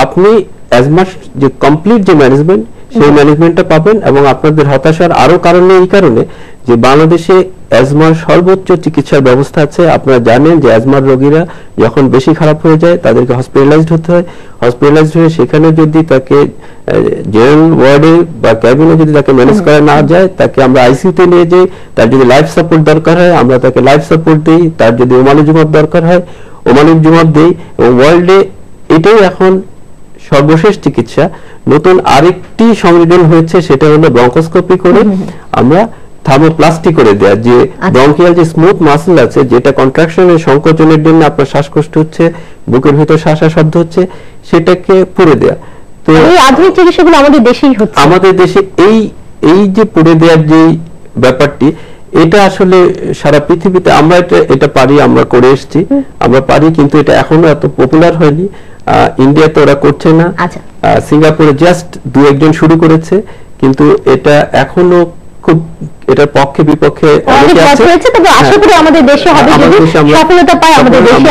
আপনি অ্যাজমার যে কমপ্লিট যে ম্যানেজমেন্ট, সেই ম্যানেজমেন্টটা পাবেন। এবং আপনাদের হতাশার আরো কারণ এই কারণে যে বাংলাদেশে অ্যাজমার সর্বোচ্চ চিকিৎসার ব্যবস্থা আছে। আপনারা জানেন যে অ্যাজমার রোগীরা যখন বেশি খারাপ হয়ে যায় তাদেরকে হসপিটালাইজড হতে হয়। হসপিটালাইজড হয়ে সেখানে যদি তাকে জেনারেল ওয়ার্ডে বা ক্যাবিনে যদি তাকে ম্যানেজ করা না যায়, তাকে আমরা আইসিইউতে নিয়ে যাই। তার যদি লাইফ সাপোর্ট দরকার হয় আমরা তাকে লাইফ সাপোর্ট দিই। তার যদি ওমানি জুমাত দরকার হয় ওমানি জুমাত দিই। এবং ওয়ার্ল্ডে এটাই এখন সর্বশেষ চিকিৎসা। নতুন আরেকটি সংযোজন হয়েছে, সেটা হলো ব্রঙ্কোস্কোপি করে আমরা থার্মোপ্লাস্টি করে দেয়া, যে ব্রঙ্কিয়াল যে স্মুথ মাসল আছে যেটা কন্ট্রাকশনের সংকোচনের জন্য আপনার শ্বাসকষ্ট হচ্ছে, বুকের ভিতর শ্বাসা শব্দ হচ্ছে, সেটাকে পুড়ে দেয়া। তো এই আধুনিক চিকিৎসাগুলো আমাদের দেশেই হচ্ছে। আমাদের দেশে এই যে পুড়ে দেওয়ার যে ব্যাপারটি, এটা আসলে সারা পৃথিবীতে আমরা এটা পারি, আমরা করে এসেছি, আমরা পারি, কিন্তু এটা এখনো এত পপুলার হয়নি। ইন্ডিয়াতে ওরা করছে না, সিঙ্গাপুরে জাস্ট 2-1 শুরু করেছে, কিন্তু এটা এখনো খুব এটার পক্ষে বিপক্ষে অনেকে আছে। তবে আশা করি আমাদের দেশে হবে, যদি সফলতা পায় আমাদের দেশে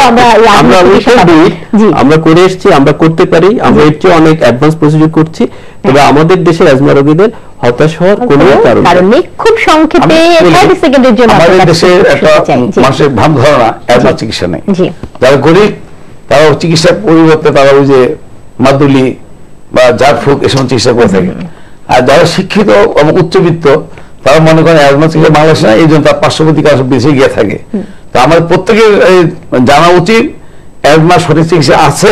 আমরা করে এসেছি, আমরা করতে পারি, আমরা এর চেয়ে অনেক অ্যাডভান্স প্রসিডিউর করছি। তবে আমাদের দেশের অ্যাজমা রোগীদের হতাশ হওয়ার কোনো কারণ নেই। খুব সংক্ষেপে 30 সেকেন্ডের জন্য আমাদের দেশে একটা মানুষের ভ্রান্ত ধারণা অ্যাজমা চিকিৎসা নেই। যারা গরিব তারা চিকিৎসার পরিবর্তে তারা ওই যে মাদুলি বা ঝাড়ফুঁক এসব চিকিৎসা করে থাকে। আর যারা শিক্ষিত এবং উচ্চবিত্ত তারা মনে করেন অ্যাজমা চিকিৎসা বাংলাদেশে না, এই জন্য তার পার্শ্ববর্তী কারো বেঁচে গিয়ে থাকে। তো আমাদের প্রত্যেকের জানা উচিত অ্যাজমা সঠিক চিকিৎসা আছে,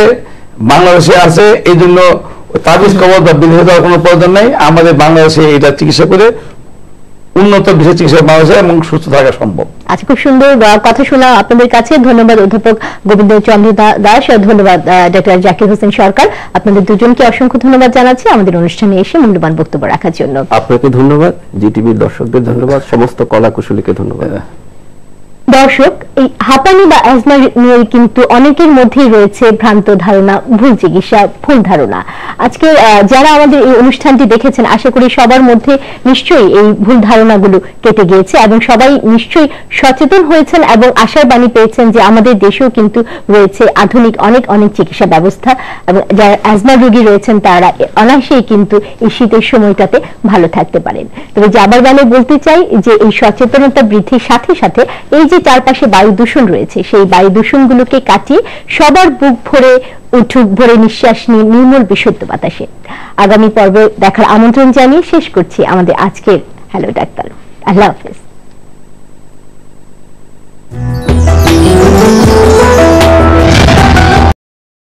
বাংলাদেশে আছে। এই জন্য তাবিজ কবজ বা বিদেশে যাওয়ার কোনো প্রয়োজন নেই। আমাদের বাংলাদেশে এটা চিকিৎসা করে উন্নত বিশেষ চিকিৎসা পাওয়া যায় এবং সুস্থ থাকা সম্ভব। আচ্ছা, খুব সুন্দর কথা শোনা আপনাদের কাছে। ধন্যবাদ অধ্যাপক গোবিন্দ চন্দ্র দাস, ধন্যবাদ ডক্টর জাকির হোসেন সরকার। আপনাদের দুজনকে অসংখ্য ধন্যবাদ জানাচ্ছি আমাদের অনুষ্ঠানে এসে মূল্যবান বক্তব্য রাখার জন্য। আপনাকে ধন্যবাদ, জিটিভির দর্শকদের ধন্যবাদ, সমস্ত কলা কুশলীকে ধন্যবাদ। দর্শক, এই হাঁপানি বা অ্যাজমা নিয়ে কিন্তু অনেকের মধ্যেই রয়েছে ভ্রান্ত ধারণা, ভুল চিকিৎসা, ভুল ধারণা। আজকে যারা আমাদের এই অনুষ্ঠানটি দেখেছেন, আশা করি সবার মধ্যে নিশ্চয়ই এই ভুল ধারণাগুলো কেটে গিয়েছে এবং সবাই নিশ্চয়ই সচেতন হয়েছেন এবং আশার বাণী পেয়েছেন যে আমাদের দেশেও কিন্তু রয়েছে আধুনিক অনেক চিকিৎসা ব্যবস্থা এবং যারা অ্যাজমা রোগী রয়েছেন তারা অনায়াসেই কিন্তু এই শীতের সময়টাতে ভালো থাকতে পারেন। তবে যাবার বেলা বলতে চাই যে এই সচেতনতা বৃদ্ধির সাথে সাথে এই যে চারপাশে বায়ু দূষণ রয়েছে, সেই বায়ু দূষণগুলোকে কাটিয়ে সবার বুক ভরে নিঃশ্বাস নিয়ে নির্মল বিশুদ্ধ বাতাসে আগামী পর্বে দেখার আমন্ত্রণ জানিয়ে শেষ করছি আমাদের আজকের হ্যালো ডাক্তার। আল্লাহ হাফেজ।